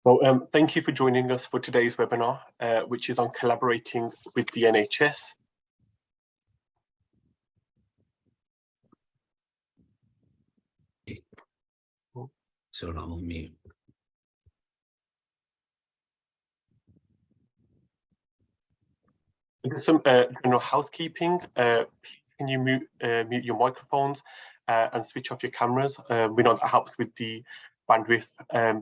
Well, thank you for joining us for today's webinar, which is on collaborating with the NHS. So I'm on mute. Some general housekeeping. Can you mute your microphones and switch off your cameras? We know that helps with the bandwidth.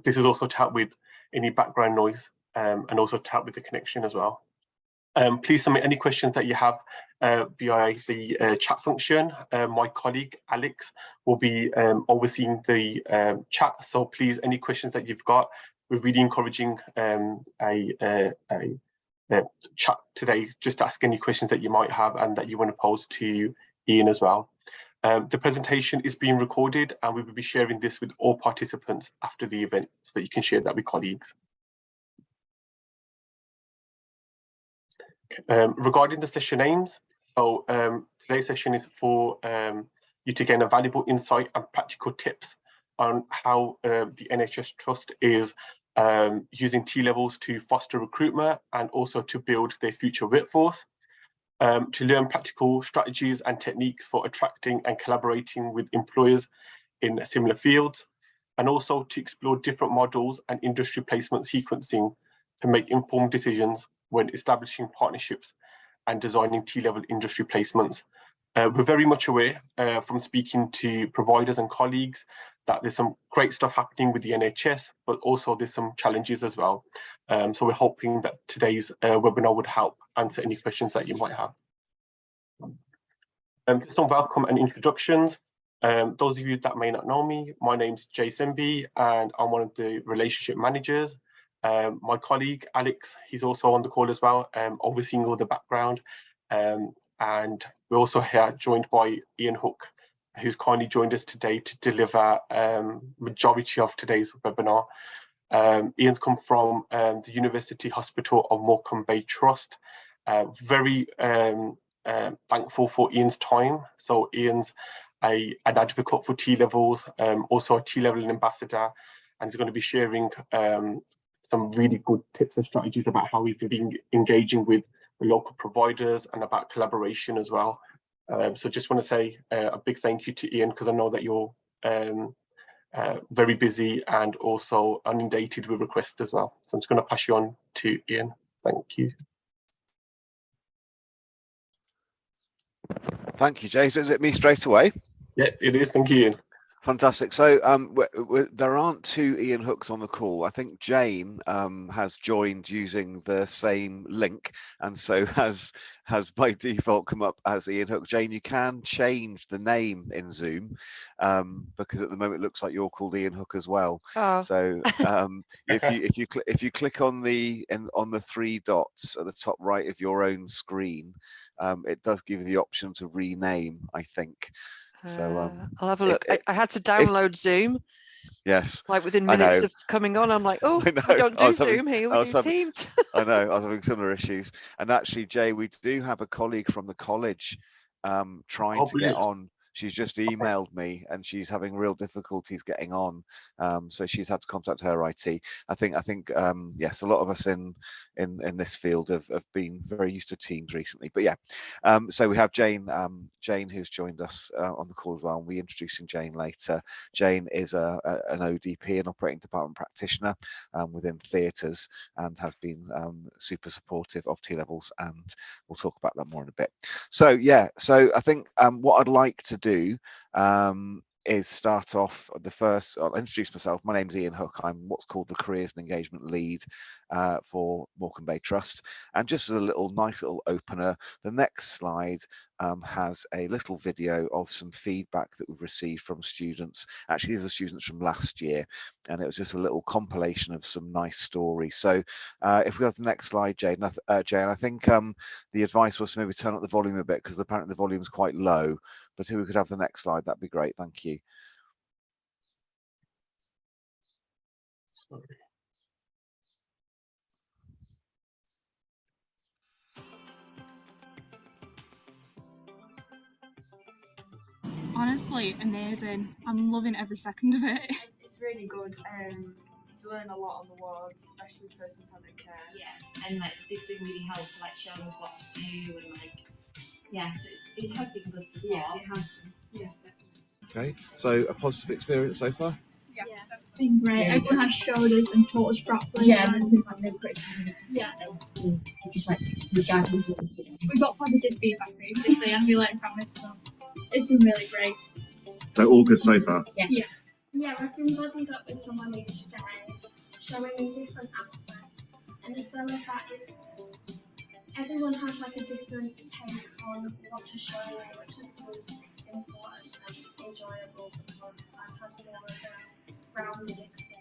This is also to help with any background noise and also to help with the connection as well. Please submit any questions that you have via the chat function. My colleague Alex will be overseeing the chat, so please, any questions that you've got, we're really encouraging a chat today. Just ask any questions that you might have and that you want to pose to Ian as well. The presentation is being recorded and we will be sharing this with all participants after the event so that you can share that with colleagues. Regarding the session aims, so today's session is for you to gain a valuable insight and practical tips on how the NHS Trust is using T-levels to foster recruitment and also to build their future workforce, to learn practical strategies and techniques for attracting and collaborating with employers in similar fields, and also to explore different models and industry placement sequencing to make informed decisions when establishing partnerships and designing T-level industry placements. We're very much aware from speaking to providers and colleagues that there's some great stuff happening with the NHS, but also there's some challenges as well. So we're hoping that today's webinar would help answer any questions that you might have. Some welcome and introductions. Those of you that may not know me, my name's Jason B, and I'm one of the relationship managers. My colleague Alex, he's also on the call as well, overseeing all the background. And we're also here joined by Ian Hook, who's kindly joined us today to deliver majority of today's webinar. Ian's come from the University Hospital of Morecambe Bay Trust. Very thankful for Ian's time. So Ian's an advocate for T-levels, also a T-level ambassador, and he's going to be sharing some really good tips and strategies about how he's been engaging with the local providers and about collaboration as well. So just want to say a big thank you to Ian, because I know that you're very busy and also inundated with requests as well. So I'm just going to pass you on to Ian. Thank you. Thank you, Jason. Is it me straight away? Yeah, it is. Thank you, Ian. Fantastic. So there aren't two Ian Hooks on the call. I think Jane has joined using the same link, and so has by default come up as Ian Hook. Jane, you can change the name in Zoom because at the moment it looks like you're called Ian Hook as well. Oh. So if you click on the three dots at the top right of your own screen, it does give you the option to rename, I think. So I'll have a look. I had to download Zoom. Yes. Like within minutes of coming on, I'm like, oh, we don't do Zoom here, we do Teams. I know, I was having similar issues. And actually, Jay, we do have a colleague from the college trying to get on. She's just emailed me and she's having real difficulties getting on. So she's had to contact her IT. I think yes, a lot of us in this field have been very used to Teams recently. But yeah, so we have Jane who's joined us on the call as well. And we're introducing Jane later. Jane is an ODP, an operating department practitioner within theatres, and has been super supportive of T-levels, and we'll talk about that more in a bit. So yeah, so I think what I'd like to do is start off I'll introduce myself. My name's Ian Hook. I'm what's called the Careers and Engagement Lead for Morecambe Bay Trust. And just as a nice little opener, the next slide has a little video of some feedback that we've received from students. Actually, these are students from last year, and it was just a little compilation of some nice stories. So if we have the next slide, Jane, I think the advice was to maybe turn up the volume a bit, because apparently the volume is quite low. But if we could have the next slide, that'd be great. Thank you. Sorry. Honestly, amazing. I'm loving every second of it. It's really good. learn a lot on the wards, especially person-centered care. Yeah, and like they've been really helpful, like showing us what to do and like, yeah, so it has been good support. Yeah, it has been. Yeah, definitely. Okay, so a positive experience so far? Yes, Yeah. definitely. It's been great. Yeah, Everyone has showed us and taught us properly. Yeah, there's been like no criticism. Yeah. Just like the guidance. We got positive feedback basically, and we learned from it, so it's been really great. So all good so far? Yes. Yeah, we've been buddied up with someone each day, showing different aspects, and as well as that, everyone has like a different take on what to show, which is really important and enjoyable because I've had more of a rounded experience.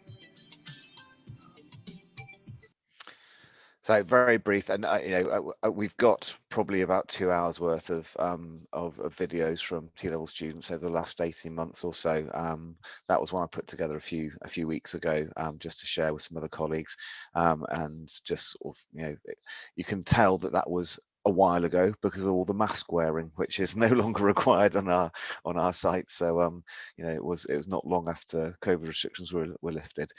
So very brief, and we've got probably about 2 hours worth of videos from T-level students over the last 18 months or so. That was one I put together a few weeks ago, just to share with some other colleagues, and just sort of, you can tell that was a while ago because of all the mask wearing, which is no longer required on our site. So it was not long after COVID restrictions were lifted.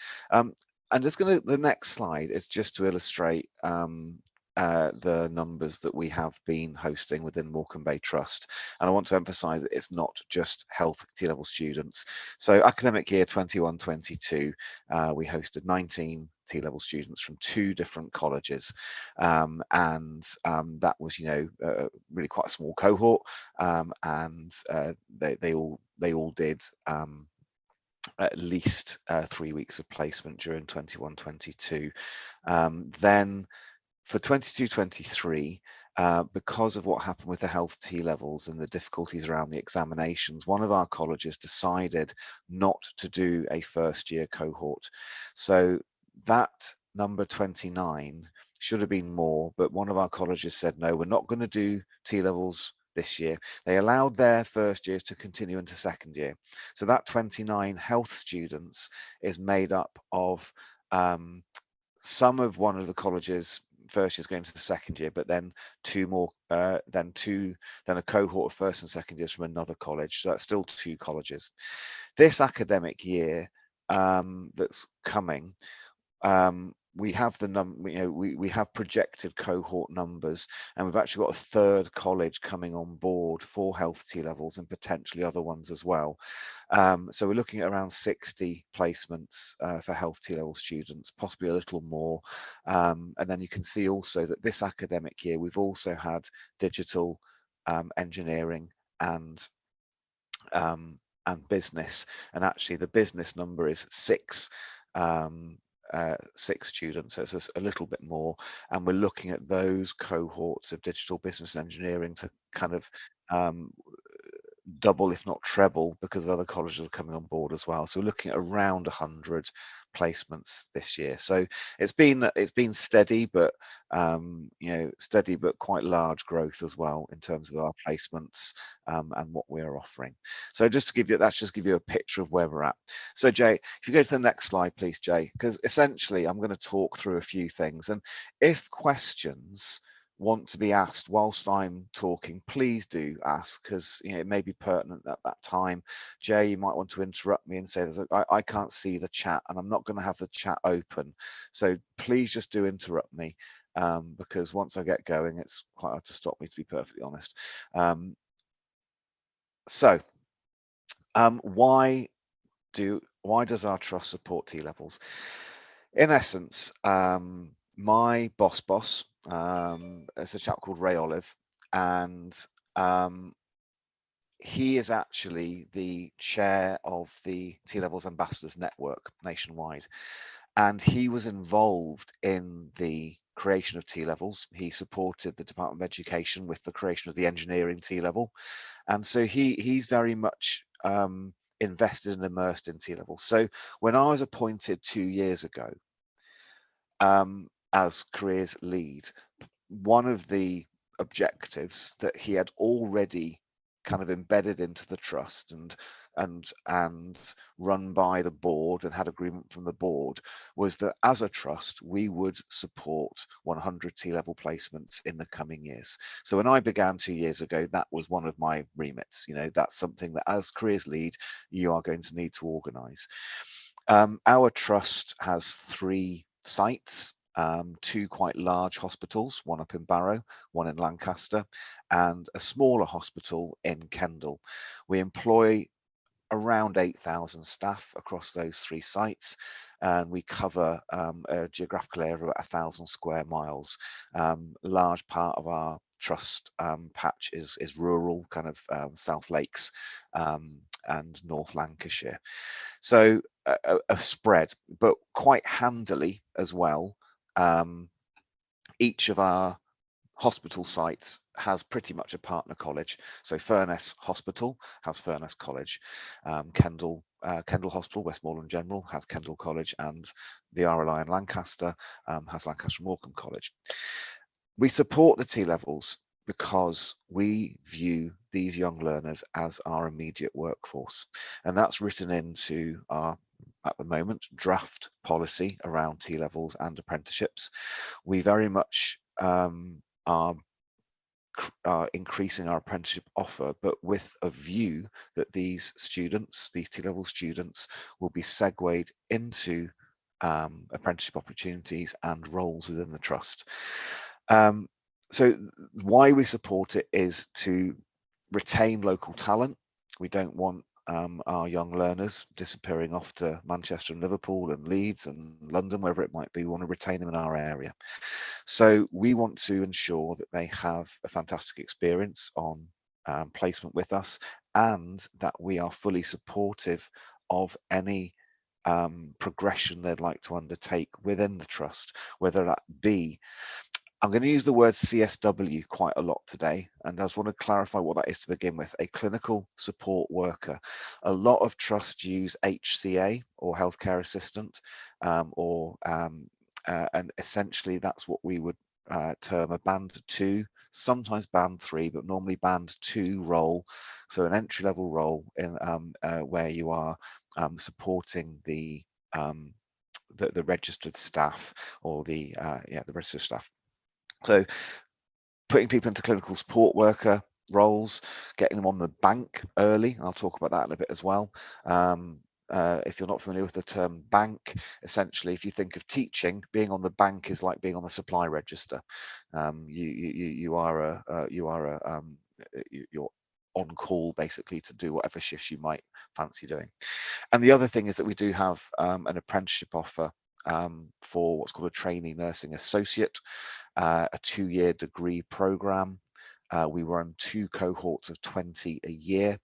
I'm just the next slide is just to illustrate the numbers that we have been hosting within Morecambe Bay Trust. And I want to emphasize that it's not just health T-level students. So academic year 21-22, we hosted 19 T-level students from 2 different colleges. And that was, really quite a small cohort. And they all did at least 3 weeks of placement during 21-22. Then for 22-23, because of what happened with the health T-levels and the difficulties around the examinations, one of our colleges decided not to do a first year cohort. So that number 29 should have been more, but one of our colleges said, no, we're not going to do T-levels this year. They allowed their first years to continue into second year. So that 29 health students is made up of some of one of the colleges first years going to the second year, but then 2 more, then a cohort of first and second years from another college. So that's still 2 colleges. This academic year that's coming, we have we have projected cohort numbers, and we've actually got a 3rd college coming on board for health T-levels and potentially other ones as well. So we're looking at around 60 placements for health T-level students, possibly a little more. And then you can see also that this academic year we've also had digital, engineering and business, and actually the business number is 6 students, so it's a little bit more, and we're looking at those cohorts of digital business and engineering to kind of double if not treble, because other colleges are coming on board as well. So we're looking at around 100 placements this year. So it's been steady, but steady but quite large growth as well in terms of our placements and what we're offering. So just to give you a picture of where we're at. So Jay, if you go to the next slide please, Jay, because essentially I'm going to talk through a few things, and if questions want to be asked whilst I'm talking, please do ask, because it may be pertinent at that time. Jay, you might want to interrupt me and say, I can't see the chat and I'm not going to have the chat open, so please just do interrupt me, because once I get going it's quite hard to stop me, to be perfectly honest. Why does our trust support T-levels? In essence, my boss is a chap called Ray Olive, and he is actually the chair of the T-levels Ambassadors Network nationwide, and he was involved in the creation of T-levels. He supported the Department of Education with the creation of the engineering T-level, and so he's very much invested and immersed in T-levels. So when I was appointed 2 years ago as careers lead, one of the objectives that he had already kind of embedded into the trust and run by the board and had agreement from the board was that as a trust we would support 100 T-level placements in the coming years. So when I began 2 years ago, that was one of my remits. That's something that as careers lead you are going to need to organize. Our trust has 3 sites, 2 quite large hospitals, one up in Barrow, one in Lancaster, and a smaller hospital in Kendal. We employ around 8,000 staff across those 3 sites, and we cover a geographical area of about 1,000 square miles. Large part of our trust patch is rural, kind of South Lakes and North Lancashire. So a spread, but quite handily as well. Each of our hospital sites has pretty much a partner college. So Furness Hospital has Furness College, Kendal Hospital, Westmoreland General has Kendal College, and the RLI in Lancaster has Lancaster Morecambe College. We support the T-levels because we view these young learners as our immediate workforce, and that's written into our, at the moment, draft policy around T-levels and apprenticeships. We very much are increasing our apprenticeship offer, but with a view that these students, these T-level students, will be segued into apprenticeship opportunities and roles within the trust. So why we support it is to retain local talent. We don't want our young learners disappearing off to Manchester and Liverpool and Leeds and London, wherever it might be. We want to retain them in our area. So we want to ensure that they have a fantastic experience on placement with us, and that we are fully supportive of any progression they'd like to undertake within the trust, whether that be, I'm going to use the word CSW quite a lot today, and I just want to clarify what that is to begin with. A clinical support worker. A lot of trusts use HCA or healthcare assistant, and essentially that's what we would term a band 2, sometimes band 3, but normally band 2 role. So an entry-level role in where you are supporting the registered staff, or the registered staff. So putting people into clinical support worker roles, getting them on the bank early, and I'll talk about that in a bit as well. If you're not familiar with the term bank, essentially, if you think of teaching, being on the bank is like being on the supply register. You're on call basically to do whatever shifts you might fancy doing. And the other thing is that we do have an apprenticeship offer for what's called a trainee nursing associate, a 2-year degree program. We run 2 cohorts of 20 a year.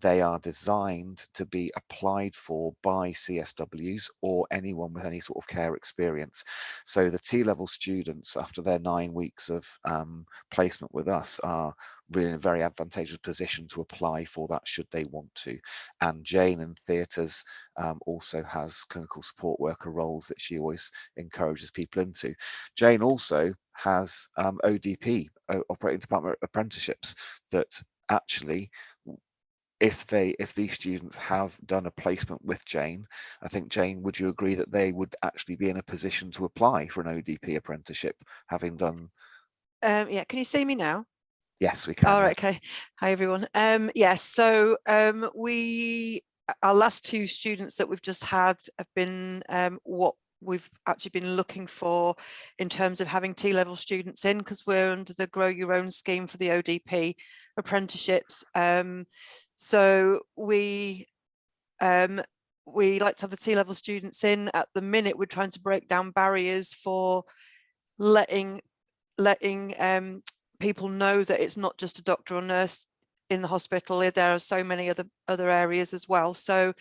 They are designed to be applied for by CSWs or anyone with any sort of care experience. So the T-level students, after their 9 weeks of placement with us, are really in a very advantageous position to apply for that should they want to. And Jane in theatres also has clinical support worker roles that she always encourages people into. Jane also has ODP, operating department apprenticeships, that actually, if these students have done a placement with Jane, I think, Jane, would you agree that they would actually be in a position to apply for an ODP apprenticeship, having done? Yeah, can you see me now? Yes, we can. All right, okay. Hi, everyone. Yes, so our last 2 students that we've just had have been what we've actually been looking for in terms of having T-level students in, because we're under the Grow Your Own scheme for the ODP apprenticeships. So we like to have the T-level students in. At the minute, we're trying to break down barriers for letting people know that it's not just a doctor or nurse in the hospital. There are so many other areas as well. So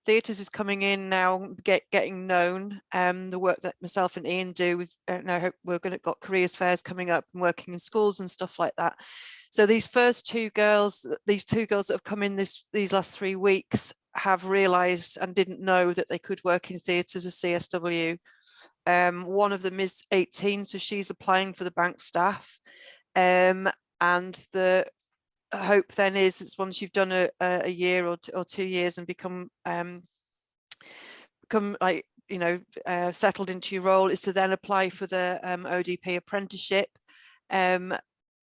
theatres is coming in now, getting known. The work that myself and Ian do with, I hope we're got careers fairs coming up and working in schools and stuff like that. So these first 2 girls, these 2 girls that have come in these last 3 weeks, have realised and didn't know that they could work in theatres as CSW. One of them is 18, so she's applying for the bank staff. And the hope then is once you've done a year or 2 years and become like, you know, settled into your role, is to then apply for the ODP apprenticeship,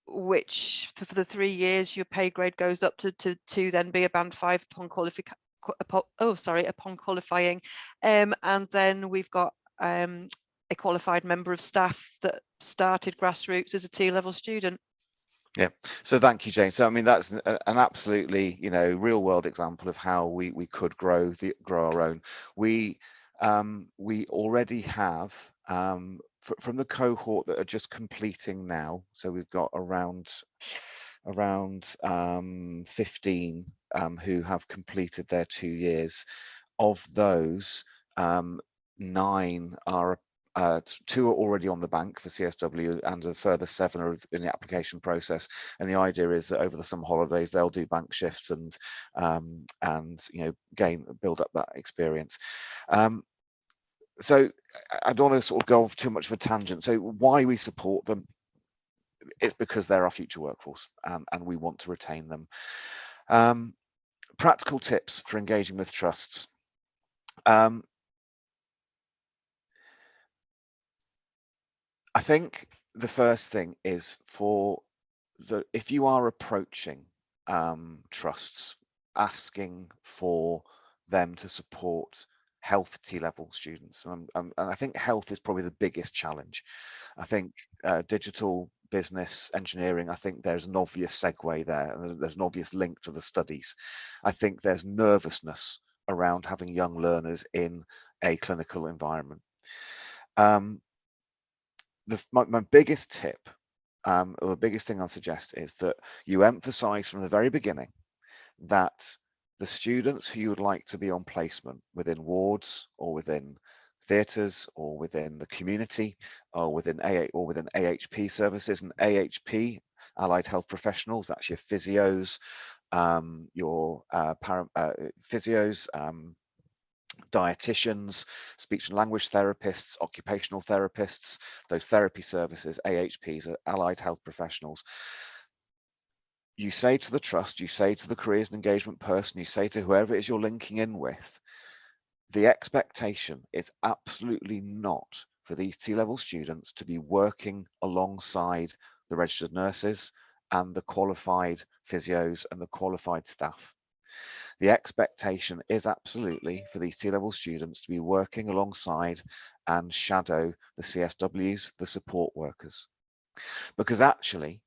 which for the 3 years your pay grade goes up to then be a band 5 upon upon qualifying, and then we've got a qualified member of staff that started grassroots as a T-level student. Yeah, so thank you, Jane. So I mean, that's an absolutely, you know, real world example of how we could grow our own. We already have from the cohort that are just completing now. So we've got around 15 who have completed their 2 years. Of those, 9 are 2 are already on the bank for CSW, and a further 7 are in the application process. And the idea is that over the summer holidays they'll do bank shifts and you know, build up that experience. So I don't want to sort of go off too much of a tangent. So why we support them? It's because they're our future workforce, and we want to retain them. Practical tips for engaging with trusts. I think the first thing is if you are approaching trusts asking for them to support health T-level students, and I think health is probably the biggest challenge. I think digital business engineering, I think there's an obvious segue there, and there's an obvious link to the studies. I think there's nervousness around having young learners in a clinical environment. My biggest tip, or the biggest thing I'll suggest, is that you emphasize from the very beginning that the students who you would like to be on placement within wards or within theatres or within the community or within AHP services, and AHP, allied health professionals, that's your physios, your physios, dietitians, speech and language therapists, occupational therapists, those therapy services, AHPs, are allied health professionals. You say to the trust, you say to the careers and engagement person, you say to whoever it is you're linking in with, the expectation is absolutely not for these T-level students to be working alongside the registered nurses and the qualified physios and the qualified staff. The expectation is absolutely for these T-level students to be working alongside and shadow the CSWs, the support workers, because actually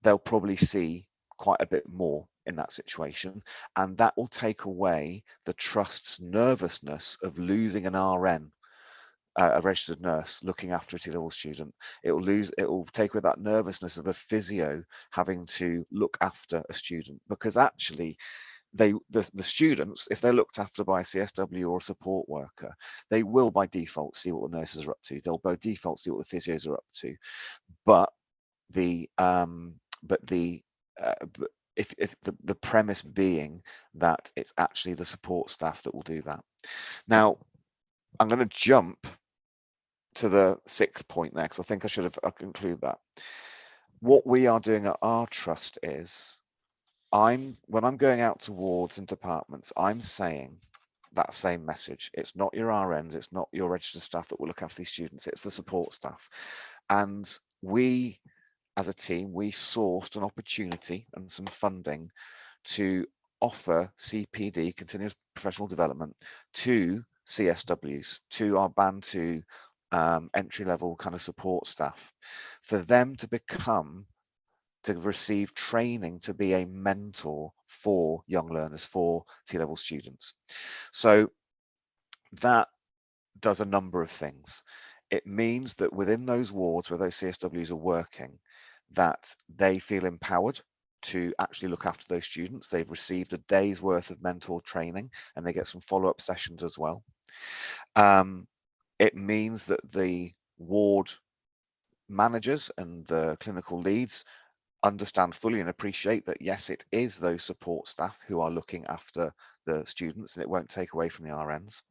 they'll probably see quite a bit more in that situation, and that will take away the trust's nervousness of losing an RN, a registered nurse, looking after a T-level student. It will take away that nervousness of a physio having to look after a student, because actually the students, if they're looked after by a CSW or a support worker, they will by default see what the nurses are up to. They'll by default see what the physios are up to. But the premise being that it's actually the support staff that will do that. Now, I'm going to jump to the 6th point there, because I think I should have concluded that. What we are doing at our trust is, when I'm going out to wards and departments, I'm saying that same message. It's not your RNs, it's not your registered staff that will look after these students, it's the support staff. And we, as a team, we sourced an opportunity and some funding to offer CPD, continuous professional development, to CSWs, to our Band 2 entry-level kind of support staff, for them to receive training to be a mentor for young learners, for T-level students. So that does a number of things. It means that within those wards where those CSWs are working, that they feel empowered to actually look after those students. They've received a day's worth of mentor training, and they get some follow-up sessions as well. It means that the ward managers and the clinical leads understand fully and appreciate that, yes, it is those support staff who are looking after the students, and it won't take away from the RNs.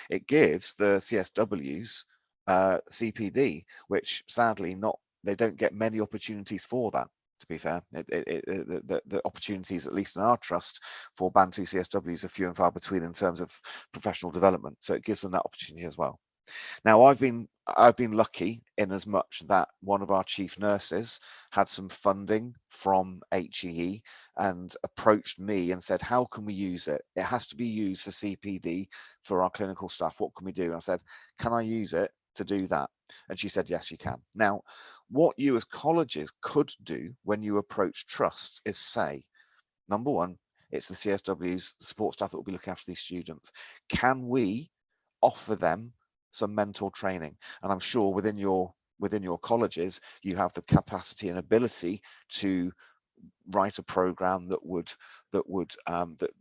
It gives the CSWs CPD, which sadly they don't get many opportunities for that, to be fair. The opportunities, at least in our trust, for Band 2 CSWs are few and far between in terms of professional development, so it gives them that opportunity as well. Now, I've been lucky in as much that one of our chief nurses had some funding from HEE and approached me and said, how can we use it? It has to be used for CPD for our clinical staff. What can we do? And I said, can I use it to do that? And she said, yes, you can. Now, what you as colleges could do when you approach trusts is say, number one, it's the CSWs, the support staff that will be looking after these students. Can we offer them some mentor training? And I'm sure within your colleges, you have the capacity and ability to write a program that the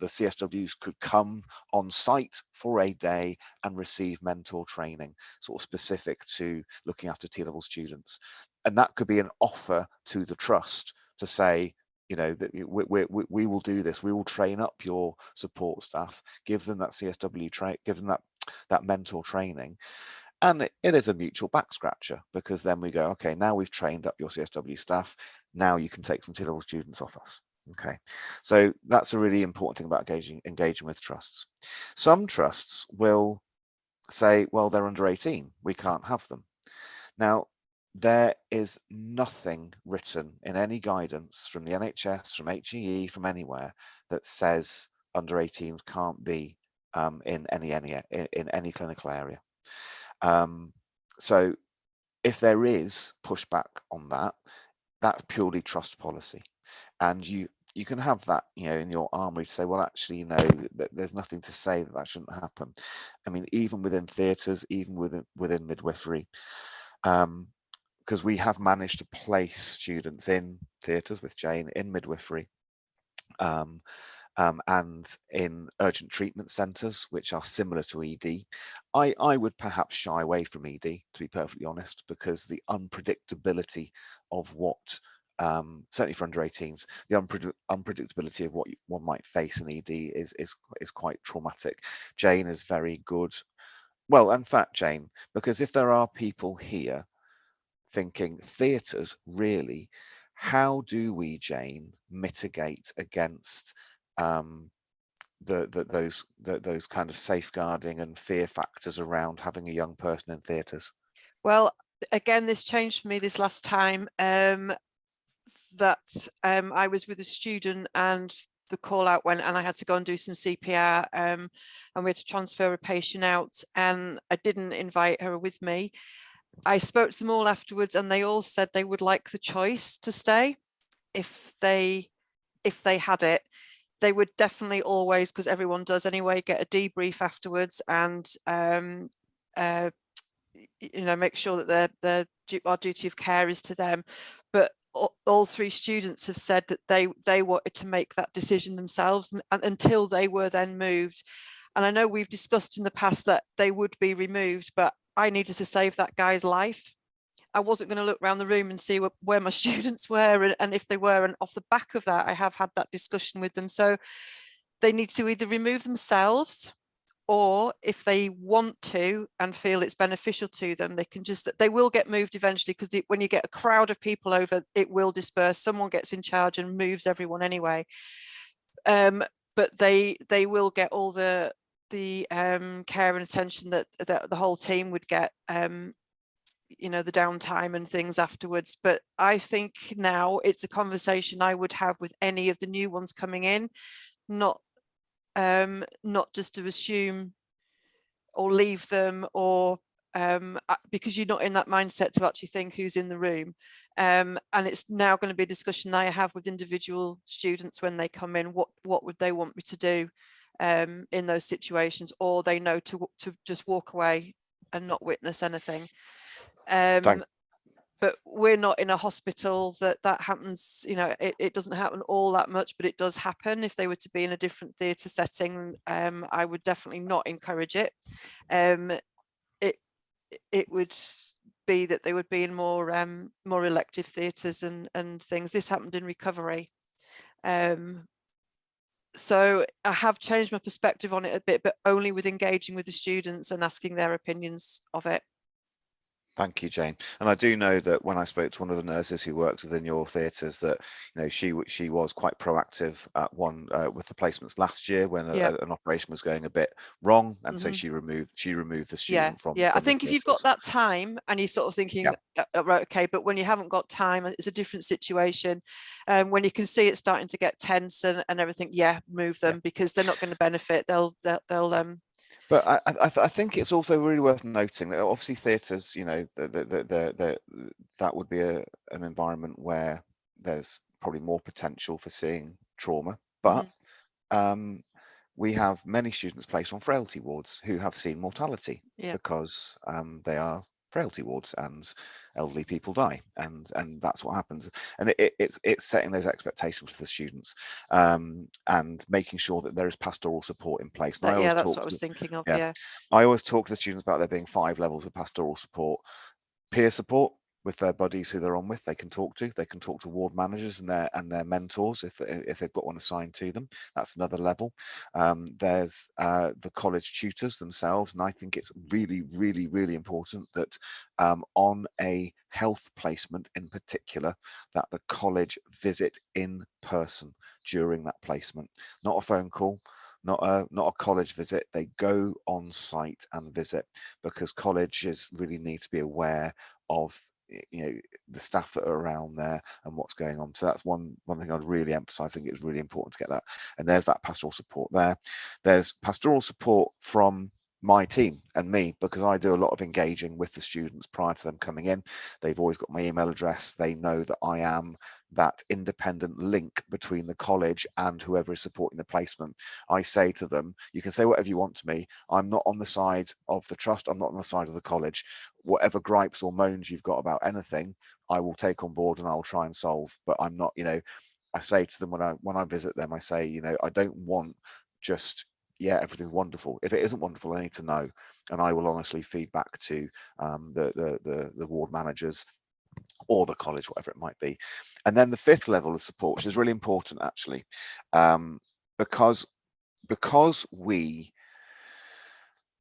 CSWs could come on site for a day and receive mentor training, sort of specific to looking after T-level students. And that could be an offer to the trust to say, you know, that we will do this. We will train up your support staff, give them that CSW give them that mentor training. And it is a mutual back scratcher, because then we go, okay, now we've trained up your CSW staff. Now you can take some T-level students off us. Okay, so that's a really important thing about engaging with trusts. Some trusts will say, well, they're under 18, we can't have them. Now, there is nothing written in any guidance from the NHS, from HEE, from anywhere that says under 18s can't be in any clinical area. So if there is pushback on that, that's purely trust policy, and you can have that, you know, in your armory to say, well, actually, you know, there's nothing to say that shouldn't happen. I mean, even within theatres, even within midwifery, because we have managed to place students in theatres with Jane, in midwifery, and in urgent treatment centres, which are similar to ED. I would perhaps shy away from ED, to be perfectly honest, because the unpredictability of what, certainly for under 18s, the unpredictability of what one might face in ED is quite traumatic. Jane is very good. Well, in fact, Jane, because if there are people here thinking theatres, really, how do we, Jane, mitigate against those kind of safeguarding and fear factors around having a young person in theatres? Well, again, this changed for me this last time, that I was with a student and the call out went and I had to go and do some CPR, and we had to transfer a patient out, and I didn't invite her with me. I spoke to them all afterwards and they all said they would like the choice to stay if they had it. They would definitely always, because everyone does anyway, get a debrief afterwards and you know, make sure that our duty of care is to them. But all three students have said that they wanted to make that decision themselves, and until they were then moved. And I know we've discussed in the past that they would be removed, but I needed to save that guy's life. I wasn't going to look around the room and see where my students were and if they were. And off the back of that, I have had that discussion with them. So they need to either remove themselves, or if they want to and feel it's beneficial to them, they will get moved eventually, because when you get a crowd of people over, it will disperse. Someone gets in charge and moves everyone anyway. But they will get all the care and attention that the whole team would get, you know, the downtime and things afterwards. But I think now it's a conversation I would have with any of the new ones coming in, not just to assume or leave them, or because you're not in that mindset to actually think who's in the room. And it's now going to be a discussion I have with individual students when they come in. What would they want me to do in those situations, or they know to just walk away and not witness anything. But we're not in a hospital that happens, you know, it doesn't happen all that much, but it does happen. If they were to be in a different theatre setting, I would definitely not encourage it. It would be that they would be in more elective theatres and things. This happened in recovery. So I have changed my perspective on it a bit, but only with engaging with the students and asking their opinions of it. Thank you, Jane. And I do know that when I spoke to one of the nurses who works within your theatres, that she was quite proactive at one with the placements last year when an operation was going a bit wrong, and so she removed the student from. I the think if you've got theatres. that time and you're sort of thinking, right, okay, but when you haven't got time, it's a different situation. When you can see it starting to get tense and everything, move them because they're not going to benefit. They'll But I think it's also really worth noting that obviously theatres, that would be an environment where there's probably more potential for seeing trauma. But we have many students placed on frailty wards who have seen mortality because they are frailty wards and elderly people die, and that's what happens. And it's setting those expectations for the students, and making sure that there is pastoral support in place. And that's what I was thinking of. I always talk to the students about there being 5 levels of pastoral support. Peer support with their buddies who they're on with, they can talk to ward managers and their mentors if they've got one assigned to them. That's another level. There's the college tutors themselves, and I think it's really, really, really important that on a health placement in particular, that the college visit in person during that placement, not a phone call, not a college visit. They go on site and visit, because colleges really need to be aware of the staff that are around there and what's going on. So that's one thing I'd really emphasize. I think it's really important to get that. And there's that pastoral support there. There's pastoral support from my team and me, because I do a lot of engaging with the students prior to them coming in. They've always got my email address. They know that I am that independent link between the college and whoever is supporting the placement. I say to them, you can say whatever you want to me. I'm not on the side of the trust. I'm not on the side of the college. Whatever gripes or moans you've got about anything, I will take on board and I'll try and solve. But I'm not, I say to them when I visit them, I say, I don't want just, everything's wonderful. If it isn't wonderful, I need to know, and I will honestly feed back to the ward managers or the college, whatever it might be. And then the 5th level of support, which is really important actually, because we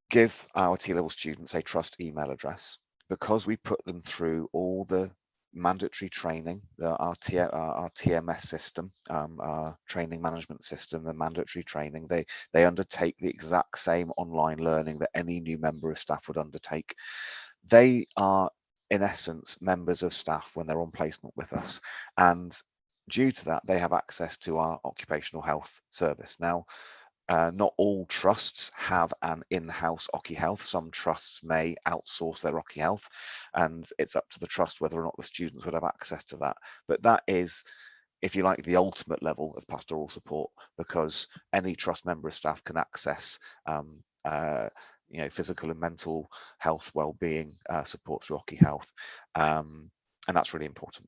give our T-level students a trust email address, because we put them through all the mandatory training, our TMS system, our training management system, the mandatory training, they undertake the exact same online learning that any new member of staff would undertake. They are in essence members of staff when they're on placement with us, and due to that they have access to our occupational health service. Now, not all trusts have an in-house Occy Health. Some trusts may outsource their Occy Health, and it's up to the trust whether or not the students would have access to that. But that is, if you like, the ultimate level of pastoral support, because any trust member of staff can access physical and mental health well-being support through Occy Health, and that's really important.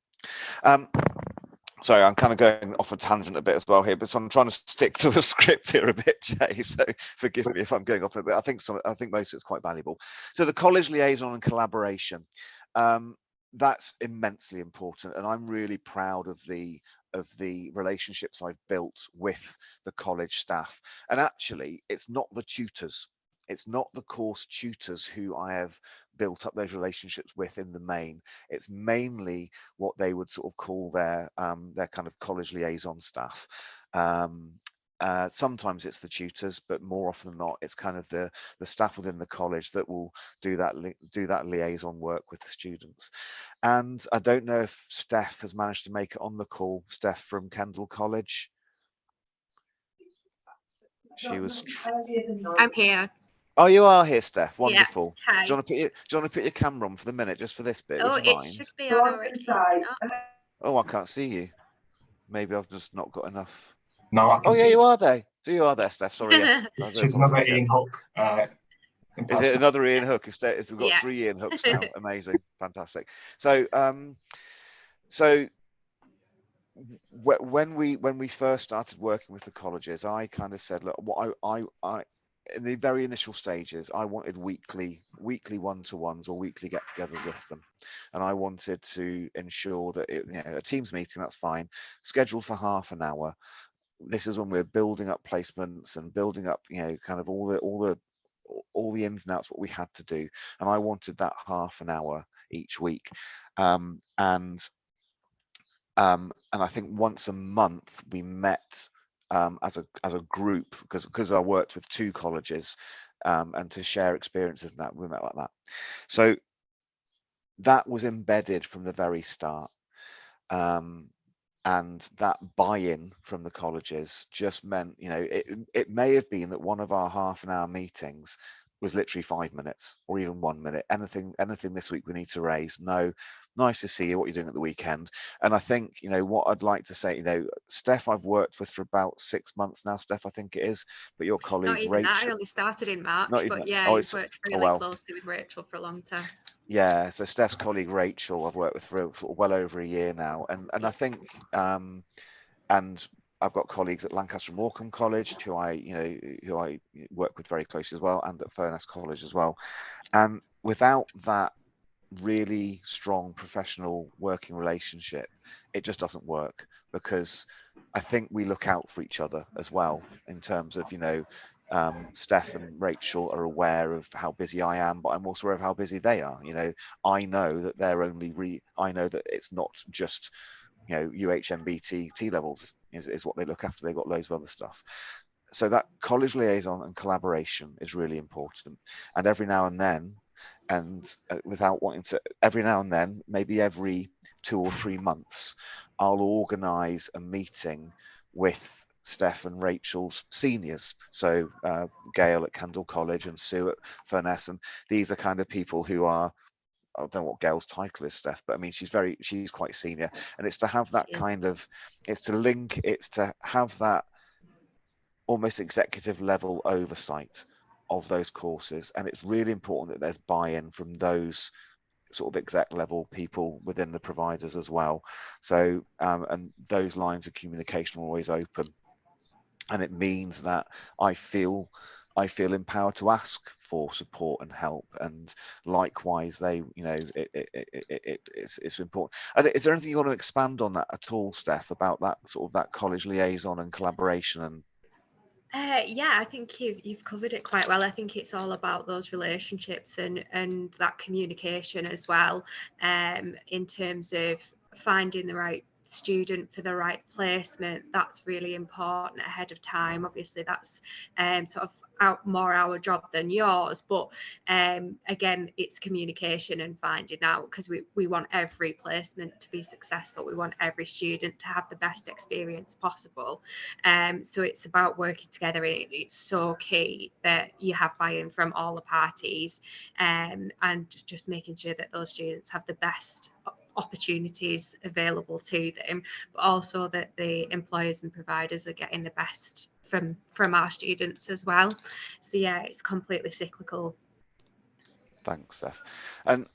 Sorry, I'm kind of going off a tangent a bit as well here, but so I'm trying to stick to the script here a bit, Jay. So forgive me if I'm going off a bit. I think most of it's quite valuable. So the college liaison and collaboration, that's immensely important, and I'm really proud of the relationships I've built with the college staff. And actually, it's not the tutors. It's not the course tutors who I have built up those relationships with in the main. It's mainly what they would sort of call their kind of college liaison staff. Sometimes it's the tutors, but more often than not, it's kind of the staff within the college that will do that liaison work with the students. And I don't know if Steph has managed to make it on the call. Steph from Kendall College. She was. I'm here. Oh, you are here, Steph. Wonderful. Yeah. Hi. Do you want to put your camera on for the minute, just for this bit? Oh, Would you it mind? should be on already. Oh, I can't see you. Maybe I've just not got enough. No, I can Oh, see yeah, you it. are there. So you are there, Steph. Sorry, yes. She's another Ian Hook. Is it another Ian Hook? We've got 3 Ian Hooks now. Amazing, fantastic. So, when we first started working with the colleges, I kind of said, look, what I in the very initial stages, I wanted weekly one-to-ones or weekly get-togethers with them, and I wanted to ensure that a Teams meeting, that's fine, scheduled for half an hour. This is when we're building up placements and building up, kind of all the ins and outs, what we had to do, and I wanted that half an hour each week. And I think once a month we met as a group, because I worked with 2 colleges, and to share experiences and that, we met like that. So that was embedded from the very start. And that buy-in from the colleges just meant, you know, it may have been that one of our half-an-hour meetings was literally 5 minutes or even 1 minute. Anything this week we need to raise? No. Nice to see you. What you're doing at the weekend? And I think, you know, what I'd like to say, you know, Steph, I've worked with for about 6 months now, Steph, I think it is. But your colleague Not even that. I Rachel, only started in March, not even but that. yeah, Oh, I've it's worked oh really well. closely with Rachel for a long time. Yeah, so Steph's colleague Rachel, I've worked with for sort of well over a year now, and I think, and I've got colleagues at Lancaster and Morecambe College who I work with very closely as well, and at Furness College as well. And without that really strong professional working relationship, it just doesn't work, because I think we look out for each other as well in terms of, you know, Steph and Rachel are aware of how busy I am, but I'm also aware of how busy they are. You know, I know that they're I know that it's not just, you know, UHMBT T levels is what they look after. They've got loads of other stuff. So that college liaison and collaboration is really important. And every now and then, without wanting to, every now and then, maybe every 2 or 3 months, I'll organise a meeting with Steph and Rachel's seniors. So Gail at Kendal College and Sue at Furness, and these are kind of people who are, I don't know what Gail's title is, Steph, but I mean, she's quite senior, and it's to have that kind of, it's to have that almost executive level oversight of those courses. And it's really important that there's buy-in from those sort of exec level people within the providers as well. So and those lines of communication are always open, and it means that I feel empowered to ask for support and help, and likewise they, you know, it's important. And is there anything you want to expand on that at all, Steph, about that sort of that college liaison and collaboration? And yeah, I think you've covered it quite well. I think it's all about those relationships and that communication as well, in terms of finding the right student for the right placement. That's really important ahead of time. Obviously, that's sort of more our job than yours, but again, it's communication and finding out, because we want every placement to be successful. We want every student to have the best experience possible. So it's about working together, and it's so key that you have buy-in from all the parties, and just making sure that those students have the best opportunities available to them, but also that the employers and providers are getting the best from our students as well. So yeah, it's completely cyclical. thanks, Steph. And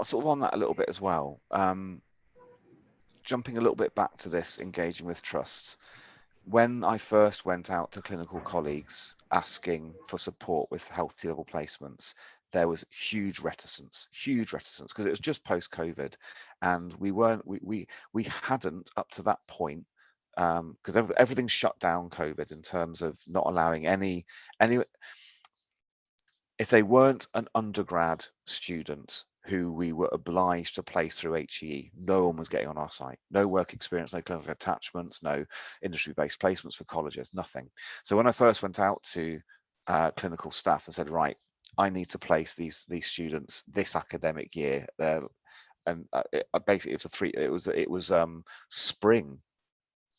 sort of on that a little bit as well, jumping a little bit back to this engaging with trusts. When I first went out to clinical colleagues asking for support with health level placements, there was huge reticence, because it was just post-COVID, and we hadn't up to that point, because everything's shut down COVID in terms of not allowing any, if they weren't an undergrad student who we were obliged to place through HEE, no one was getting on our site. No work experience, no clinical attachments, no industry-based placements for colleges, nothing. So when I first went out to clinical staff and said, right, I need to place these students this academic year, and basically it was spring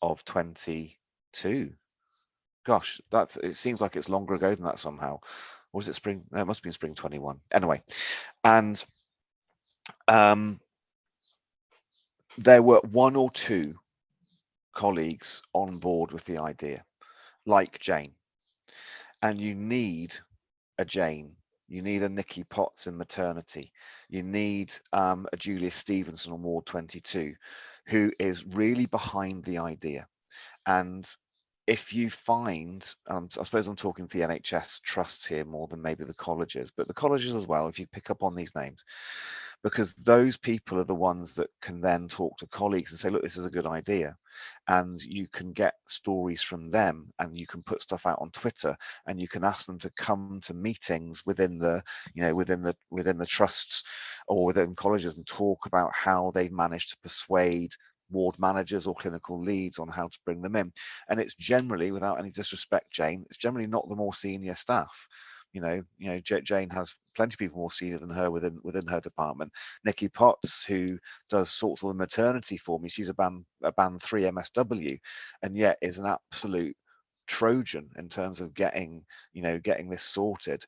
of 22. Gosh, it seems like it's longer ago than that somehow. Or was it spring? No, it must have been spring 21. Anyway, and there were 1 or 2 colleagues on board with the idea, like Jane. And you need a Jane. You need a Nikki Potts in maternity. You need a Julia Stevenson on Ward 22, who is really behind the idea. And if you find, I suppose I'm talking to the NHS trusts here more than maybe the colleges, but the colleges as well, if you pick up on these names, because those people are the ones that can then talk to colleagues and say, look, this is a good idea. And you can get stories from them, and you can put stuff out on Twitter, and you can ask them to come to meetings within the, within the trusts or within colleges and talk about how they've managed to persuade ward managers or clinical leads on how to bring them in. And it's generally, without any disrespect, Jane, it's generally not the more senior staff. Jane has plenty of people more senior than her within her department. Nikki Potts, who does sorts of the maternity for me, she's a band 3 MSW, and yet is an absolute Trojan in terms of getting this sorted.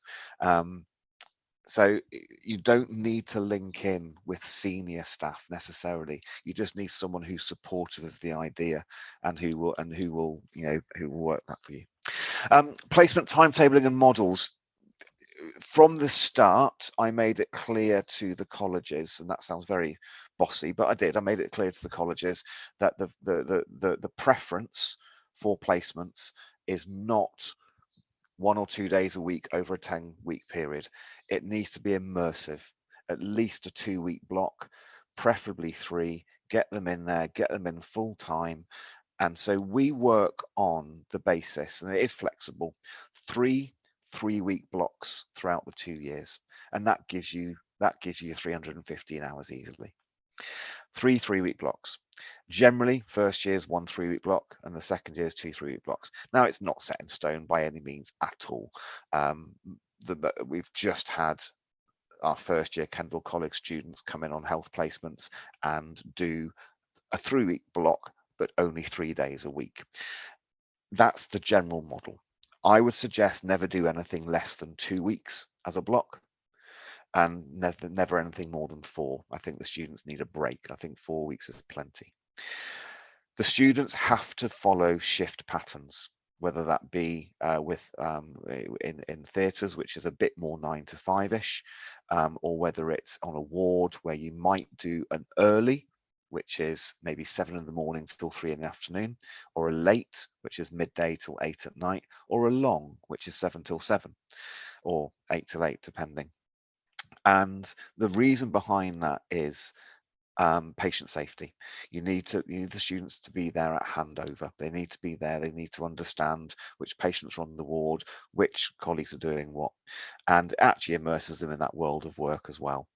So you don't need to link in with senior staff necessarily. You just need someone who's supportive of the idea and who will work that for you. Placement timetabling and models. From the start, I made it clear to the colleges, and that sounds very bossy, but I did. I made it clear to the colleges that the preference for placements is not 1 or 2 days a week over a 10-week period. It needs to be immersive, at least a 2-week block, preferably 3. Get them in there, get them in full time. And so we work on the basis, and it is flexible, 3-week blocks throughout the 2 years, and that gives you 315 hours easily. 3-3-week blocks. Generally, first year's 1 3-week block, and the second year's 2 3-week blocks. Now, it's not set in stone by any means at all. We've just had our first year Kendall College students come in on health placements and do a 3-week block, but only 3 days a week. That's the general model. I would suggest never do anything less than 2 weeks as a block, and never anything more than 4. I think the students need a break. I think 4 weeks is plenty. The students have to follow shift patterns, whether that be in theatres, which is a bit more 9 to 5-ish, or whether it's on a ward where you might do an early, which is maybe 7 in the morning till 3 in the afternoon, or a late, which is midday till 8 at night, or a long, which is 7 till 7, or 8 till 8, depending. And the reason behind that is patient safety. You need the students to be there at handover. They need to be there. They need to understand which patients are on the ward, which colleagues are doing what, and it actually immerses them in that world of work as well.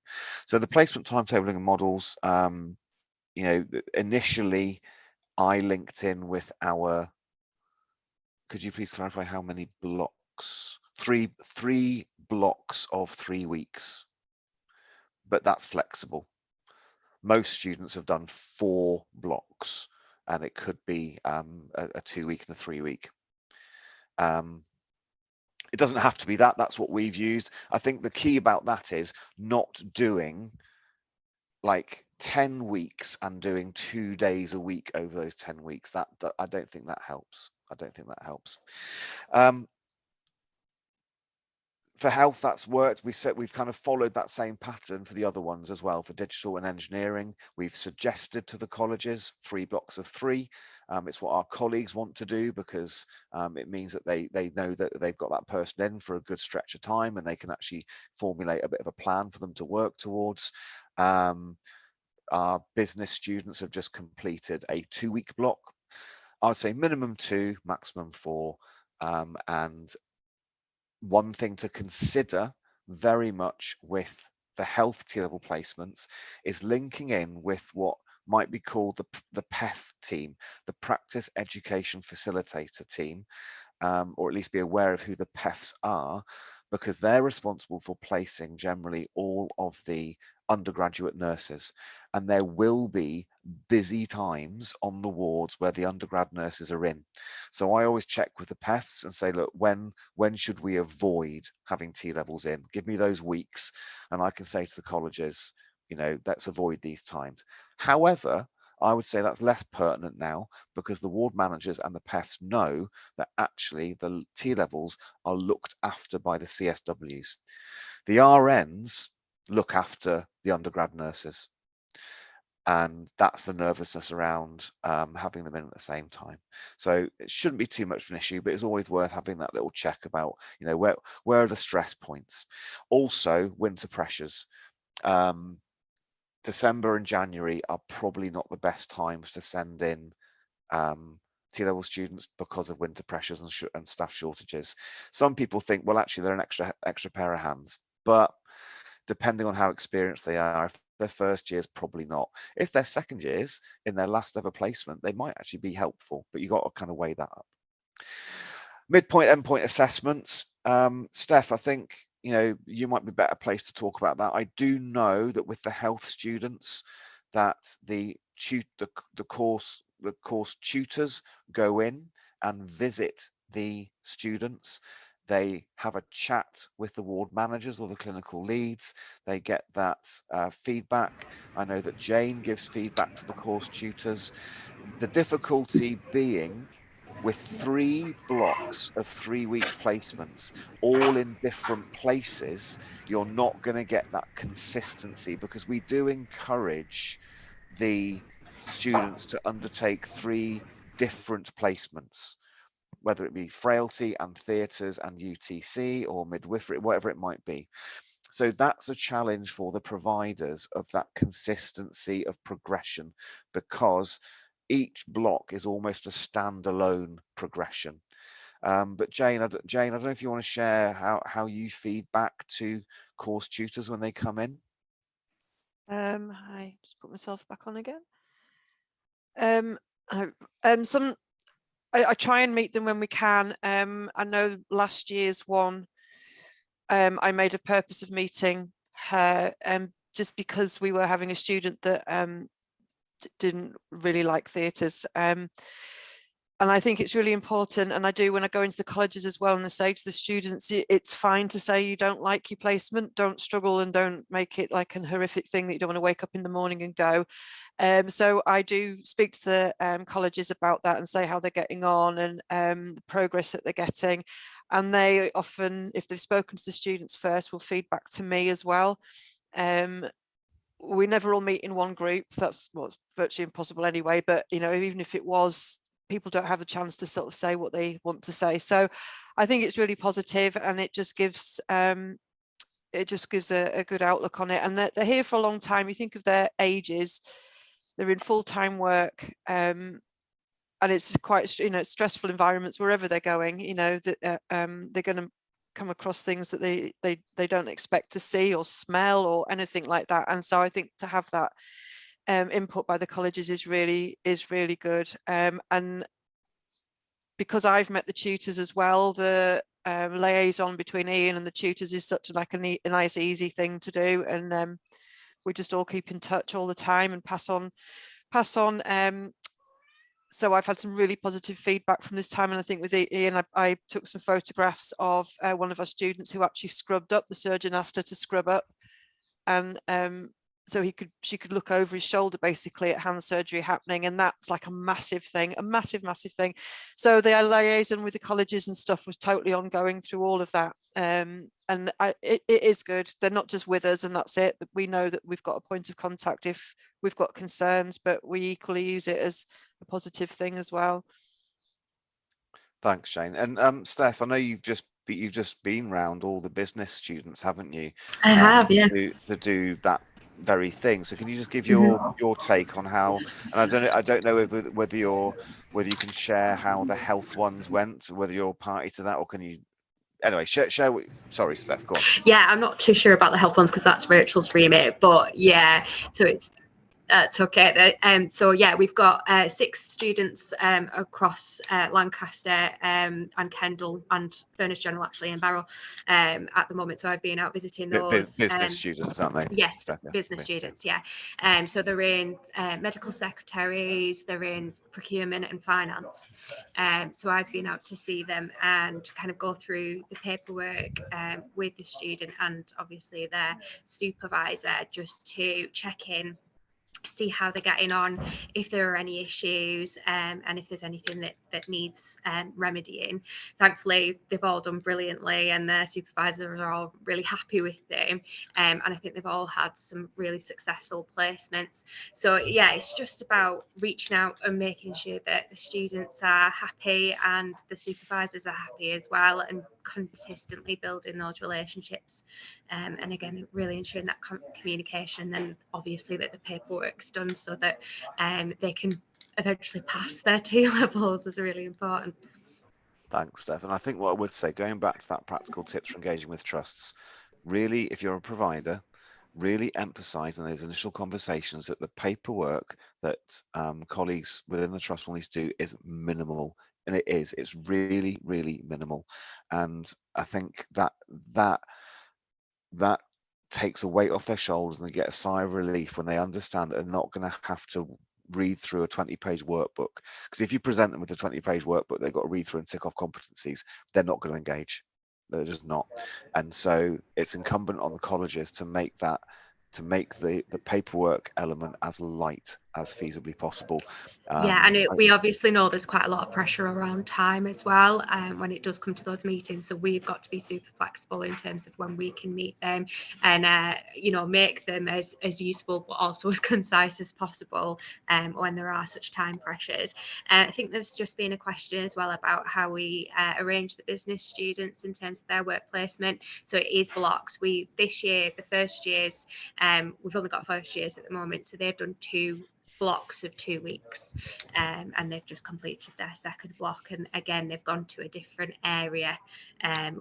So the placement timetabling and models, initially I linked in with our, could you please clarify how many blocks? Three blocks of 3 weeks, but that's flexible. Most students have done 4 blocks, and it could be a 2-week and a 3-week. It doesn't have to be that. That's what we've used. I think the key about that is not doing like 10 weeks and doing 2 days a week over those 10 weeks. That I don't think that helps. I don't think that helps. For health, that's worked. We've kind of followed that same pattern for the other ones as well. For digital and engineering, we've suggested to the colleges 3 blocks of 3. It's what our colleagues want to do, because it means that they know that they've got that person in for a good stretch of time, and they can actually formulate a bit of a plan for them to work towards. Our business students have just completed a 2-week block. I would say minimum 2, maximum 4, and one thing to consider very much with the health T-level placements is linking in with what might be called the PEF team, the Practice Education Facilitator team, or at least be aware of who the PEFs are, because they're responsible for placing generally all of the undergraduate nurses, and there will be busy times on the wards where the undergrad nurses are in. So I always check with the PEFs and say, look, when should we avoid having T-levels in? Give me those weeks, and I can say to the colleges, let's avoid these times. However, I would say that's less pertinent now, because the ward managers and the PEFs know that actually the T-levels are looked after by the CSWs. The RNs look after the undergrad nurses, and that's the nervousness around having them in at the same time. So it shouldn't be too much of an issue, but it's always worth having that little check about, where are the stress points. Also, winter pressures. December and January are probably not the best times to send in T-level students because of winter pressures and staff shortages. Some people think, well, actually they're an extra pair of hands, but depending on how experienced they are, if they're first years, probably not. If they're second years in their last ever placement, they might actually be helpful, but you got to kind of weigh that up. Midpoint, endpoint assessments. Steph, I think you might be better placed to talk about that. I do know that with the health students, that the course tutors go in and visit the students. They have a chat with the ward managers or the clinical leads. They get that feedback. I know that Jane gives feedback to the course tutors. The difficulty being with 3 blocks of 3-week placements, all in different places, you're not going to get that consistency, because we do encourage the students to undertake 3 different placements, whether it be frailty and theatres and UTC or midwifery, whatever it might be. So that's a challenge for the providers of that consistency of progression, because each block is almost a standalone progression. But Jane, I don't know if you want to share how you feed back to course tutors when they come in. I just put myself back on again. I try and meet them when we can. I know last year's one, I made a purpose of meeting her, just because we were having a student that didn't really like theatres. And I think it's really important, and I do when I go into the colleges as well, and I say to the students, it's fine to say you don't like your placement, don't struggle, and don't make it like an horrific thing that you don't want to wake up in the morning and go. So I do speak to the colleges about that and say how they're getting on and the progress that they're getting. And they often, if they've spoken to the students first, will feed back to me as well. We never all meet in one group. That's what's virtually impossible anyway. But even if it was, people don't have a chance to sort of say what they want to say. So I think it's really positive, and it just gives a good outlook on it. And they're here for a long time. You think of their ages, they're in full-time work, and it's quite stressful environments wherever they're going. That they're going to come across things that they don't expect to see or smell or anything like that. And so I think to have that input by the colleges is really good. And because I've met the tutors as well, the liaison between Ian and the tutors is such a nice, easy thing to do. And we just all keep in touch all the time and pass on. So I've had some really positive feedback from this time. And I think with Ian, I took some photographs of one of our students who actually scrubbed up. The surgeon asked her to scrub up, and so she could look over his shoulder basically at hand surgery happening, and that's like a massive thing. So the liaison with the colleges and stuff was totally ongoing through all of that, and it is good. They're not just with us and that's it, but we know that we've got a point of contact if we've got concerns, but we equally use it as a positive thing as well. Thanks, Jane. And Steph, I know you've just been round all the business students, haven't you? I have, yeah. To do that very thing. So can you just give your take on how? And I don't know whether you can share how the health ones went, whether you're party to that, or can you? Anyway, share. Sorry, Steph, go on. Yeah, I'm not too sure about the health ones because that's Rachel's remit, but yeah, so that's okay. So yeah, we've got 6 students across Lancaster and Kendal and Furness General, actually, in Barrow at the moment. So I've been out visiting those. Business students, aren't they? Yes, business students, yeah. So they're in medical secretaries, they're in procurement and finance. So I've been out to see them and kind of go through the paperwork with the student and obviously their supervisor, just to check in see how they're getting on, if there are any issues, and if there's anything that needs remedying. Thankfully, they've all done brilliantly, and their supervisors are all really happy with them. And I think they've all had some really successful placements. So yeah, it's just about reaching out and making sure that the students are happy and the supervisors are happy as well, and consistently building those relationships. And again, really ensuring that communication, and then obviously that the paperwork's done so that they can eventually pass their T levels is really important. Thanks, Steph. And I think what I would say, going back to that practical tips for engaging with trusts, really, if you're a provider, really emphasize in those initial conversations that the paperwork that colleagues within the trust will need to do is minimal. And it's really, really minimal. And I think that takes a weight off their shoulders, and they get a sigh of relief when they understand that they're not going to have to read through a 20-page workbook. Because if you present them with a 20-page workbook, they've got to read through and tick off competencies, they're not going to engage. They're just not. And so it's incumbent on the colleges to make the paperwork element as light as feasibly possible. Yeah, and we obviously know there's quite a lot of pressure around time as well when it does come to those meetings, so we've got to be super flexible in terms of when we can meet them, and you know, make them as useful but also as concise as possible when there are such time pressures. I think there's just been a question as well about how we arrange the business students in terms of their work placement. So it is blocks. This year, the first years, we've only got first years at the moment, so they've done 2 blocks of 2 weeks, and they've just completed their second block, and again they've gone to a different area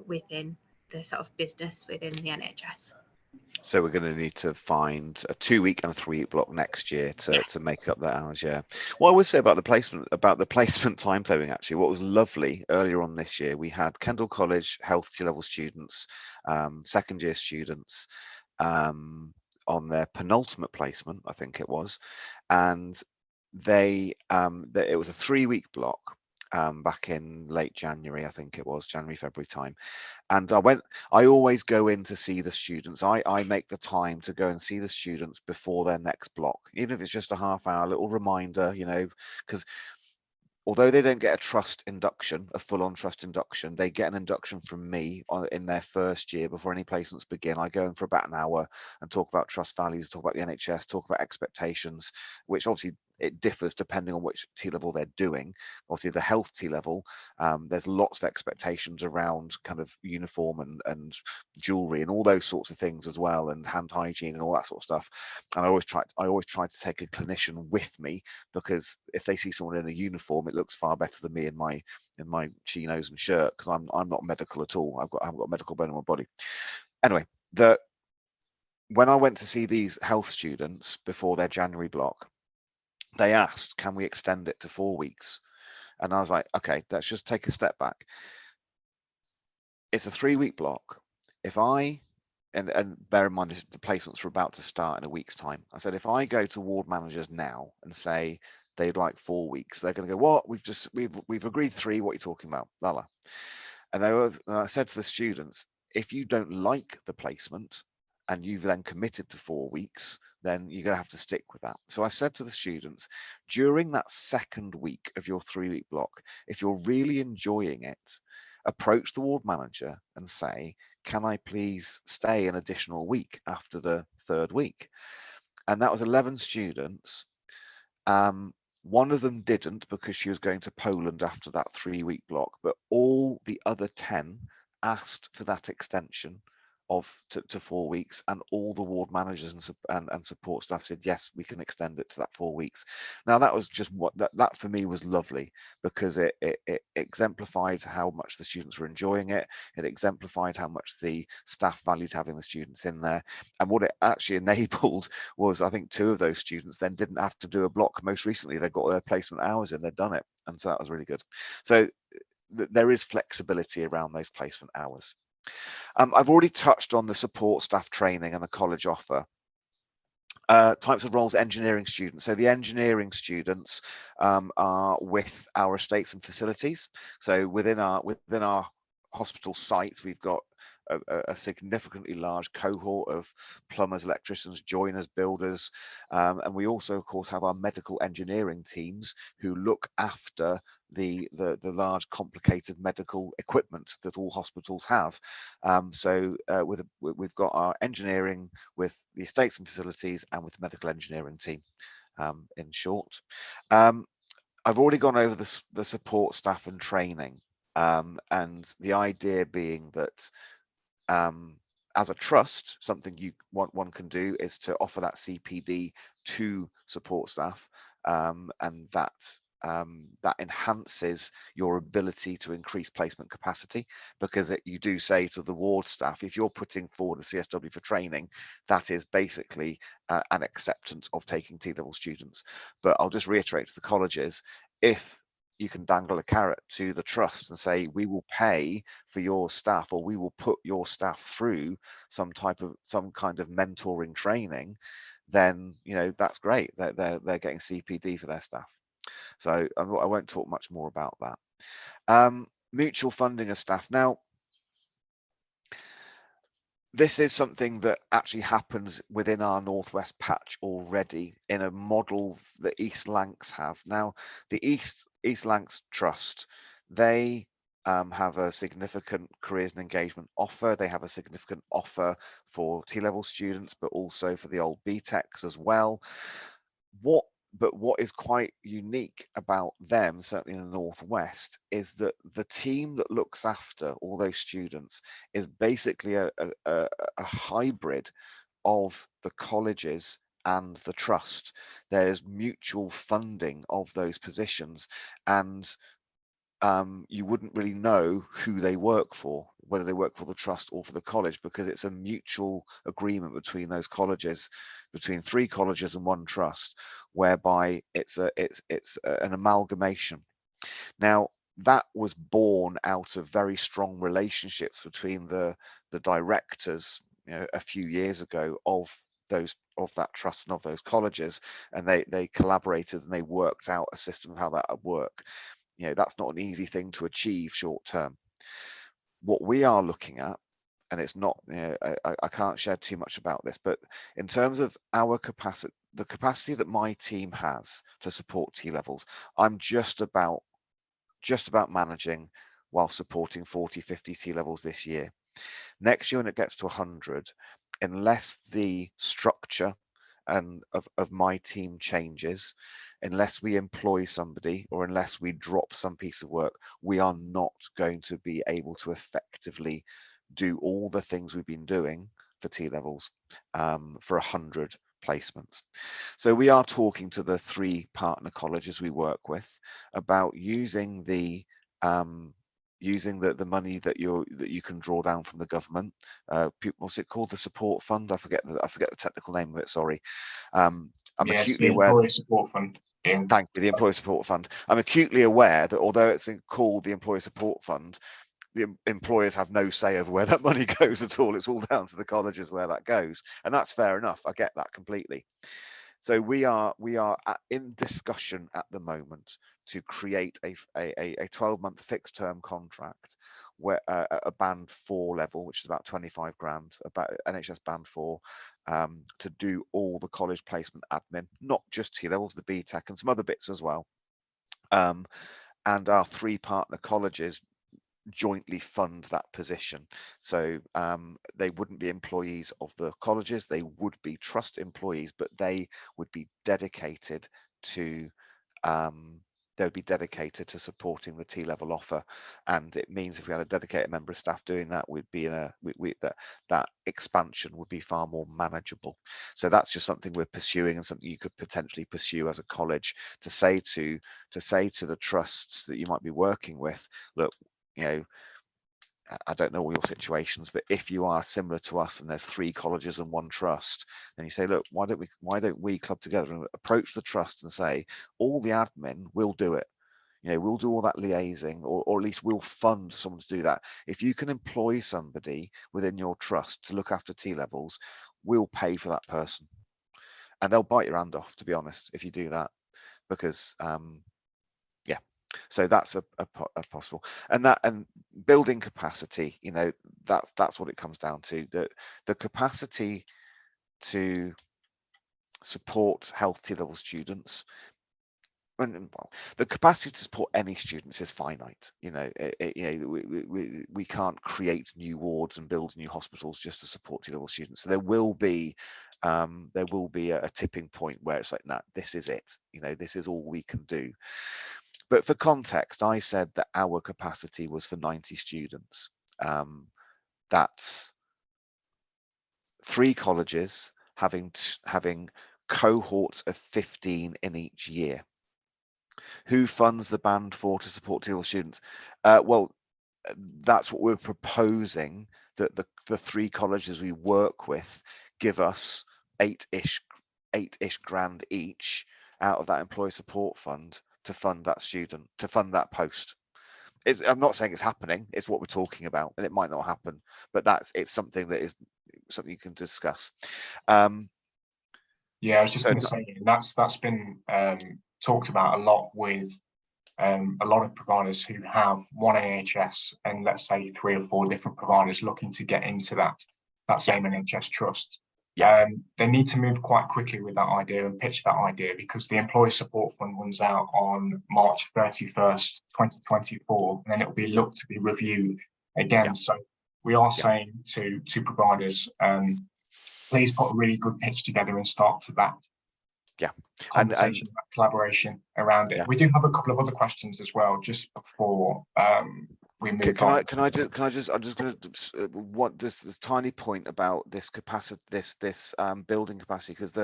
within the sort of business within the NHS. So we're going to need to find a 2-week and a 3-week block next year to make up that hours. Yeah. What I would say about the placement timeframing, actually, what was lovely earlier on this year, we had Kendal College Health T-level students, second year students, on their penultimate placement, I think it was, and it was a 3-week block back in late January, I think it was January, February time. And I always go in to see the students. I make the time to go and see the students before their next block, even if it's just a half-hour little reminder, you know, because although they don't get a trust induction, a full-on trust induction, they get an induction from me in their first year before any placements begin. I go in for about an hour and talk about trust values, talk about the NHS, talk about expectations, which obviously it differs depending on which T-level they're doing. Obviously, the health T-level, there's lots of expectations around kind of uniform and jewelry and all those sorts of things as well, and hand hygiene and all that sort of stuff. And I always try to take a clinician with me, because if they see someone in a uniform, it looks far better than me in my chinos and shirt, because I'm not medical at all. I haven't got a medical bone in my body. Anyway, when I went to see these health students before their January block, they asked, can we extend it to 4 weeks? And I was like, okay, let's just take a step back. It's a 3-week block. And bear in mind, the placements are about to start in a week's time. I said, if I go to ward managers now and say they'd like 4 weeks, they're going to go, what? We've agreed 3. What are you talking about? Blah, blah. And I said to the students, if you don't like the placement and you've then committed to 4 weeks, then you're going to have to stick with that. So I said to the students, during that second week of your 3-week block, if you're really enjoying it, approach the ward manager and say, can I please stay an additional week after the 3rd week? And that was 11 students. One of them didn't, because she was going to Poland after that 3-week block, but all the other 10 asked for that extension to 4 weeks, and all the ward managers and support staff said, yes, we can extend it to that 4 weeks. Now that was just that for me was lovely, because it exemplified how much the students were enjoying it. It exemplified how much the staff valued having the students in there, and what it actually enabled was, I think 2 of those students then didn't have to do a block. Most recently, they got their placement hours in, they'd done it, and so that was really good. So there is flexibility around those placement hours. I've already touched on the support staff training and the college offer. Types of roles, engineering students. So the engineering students are with our estates and facilities. So within our hospital sites, we've got a significantly large cohort of plumbers, electricians, joiners, builders, and we also, of course, have our medical engineering teams who look after the large complicated medical equipment that all hospitals have. We've got our engineering with the estates and facilities and with the medical engineering team, in short. I've already gone over the support staff and training, and the idea being that as a trust, something one can do is to offer that CPD to support staff, and that enhances your ability to increase placement capacity, because you do say to the ward staff, if you're putting forward a CSW for training, that is basically an acceptance of taking T-level students. But I'll just reiterate to the colleges, if you can dangle a carrot to the trust and say, we will pay for your staff, or we will put your staff through some kind of mentoring training, then that's great. They're getting CPD for their staff. So I won't talk much more about that. Mutual funding of staff. Now, this is something that actually happens within our Northwest patch already in a model that East Lancs have. Now, the East Lancs Trust, they have a significant careers and engagement offer. They have a significant offer for T-level students, but also for the old BTECs as well. But what is quite unique about them, certainly in the Northwest, is that the team that looks after all those students is basically a hybrid of the colleges and the trust. There's mutual funding of those positions, and you wouldn't really know who they work for, whether they work for the trust or for the college, because it's a mutual agreement between those colleges, between 3 colleges and 1 trust, whereby it's an amalgamation. Now, that was born out of very strong relationships between the directors, a few years ago of that trust and of those colleges, and they collaborated and they worked out a system of how that would work. That's not an easy thing to achieve short term. What we are looking at, and it's not, I can't share too much about this, but in terms of our capacity, the capacity that my team has to support T-levels, I'm just about managing while supporting 40, 50 T-levels this year. Next year, when it gets to 100, unless the structure of my team changes, unless we employ somebody or unless we drop some piece of work, we are not going to be able to effectively do all the things we've been doing for T-levels for 100 placements. So we are talking to the 3 partner colleges we work with about using the money that you can draw down from the government. What's it called? The support fund? I forget the technical name of it. Sorry. I'm acutely aware. Employee Support Fund. Thank you. The Employee Support Fund. I'm acutely aware that although it's called the Employee Support Fund, the employers have no say over where that money goes at all. It's all down to the colleges where that goes, and that's fair enough. I get that completely. So we are in discussion at the moment to create a 12-month fixed term contract where a band 4 level, which is about 25 grand, about NHS band 4, to do all the college placement admin, not just T-levels, the BTEC and some other bits as well. And our 3 partner colleges jointly fund that position. So they wouldn't be employees of the colleges, they would be trust employees, but they would be dedicated to supporting the T-level offer. And it means if we had a dedicated member of staff doing that, we'd be in that expansion would be far more manageable. So that's just something we're pursuing, and something you could potentially pursue as a college, to say to the trusts that you might be working with, look, I don't know all your situations, but if you are similar to us and there's 3 colleges and 1 trust, then you say, look, why don't we club together and approach the trust and say, all the admin, we'll do it. We'll do all that liaising, or at least we'll fund someone to do that. If you can employ somebody within your trust to look after T-levels, we'll pay for that person. And they'll bite your hand off, to be honest, if you do that, because So that's a possible, and building capacity, you know, that's what it comes down to. The capacity to support health T-level students, and well, the capacity to support any students is finite. You know, we can't create new wards and build new hospitals just to support T-level students. So there will be a tipping point where it's like, no, this is it. You know, this is all we can do. But for context, I said that our capacity was for 90 students. That's 3 colleges having cohorts of 15 in each year. Who funds the band for to support T-level students? Well, that's what we're proposing, that the 3 colleges we work with give us 8-ish grand each out of that employee support fund to fund that student, to fund that post. I'm not saying it's happening, it's what we're talking about, and it might not happen, but it's something that is something you can discuss. Yeah, I was just going to say, that's been talked about a lot with a lot of providers who have one NHS and let's say 3 or 4 different providers looking to get into that same NHS trust. They need to move quite quickly with that idea and pitch that idea, because the employee support fund runs out on March 31st, 2024, and then it will be looked to be reviewed again. So we are saying to providers, please put a really good pitch together and start to that conversation, that collaboration around it. We do have a couple of other questions as well, just before we move on. I'm just going to want this tiny point about this capacity, this building capacity, because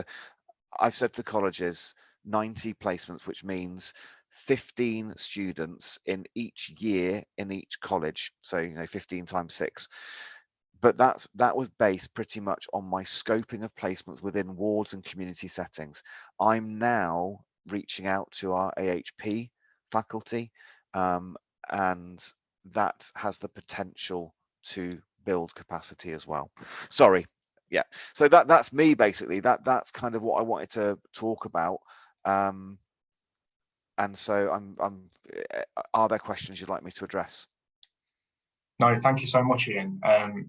I've said to the colleges 90 placements, which means 15 students in each year in each college. So, you know, 15 times 6. But that was based pretty much on my scoping of placements within wards and community settings. I'm now reaching out to our AHP faculty, and that has the potential to build capacity as well. Sorry, yeah. So that's me basically. That's kind of what I wanted to talk about. And so are there questions you'd like me to address? No, thank you so much, Ian.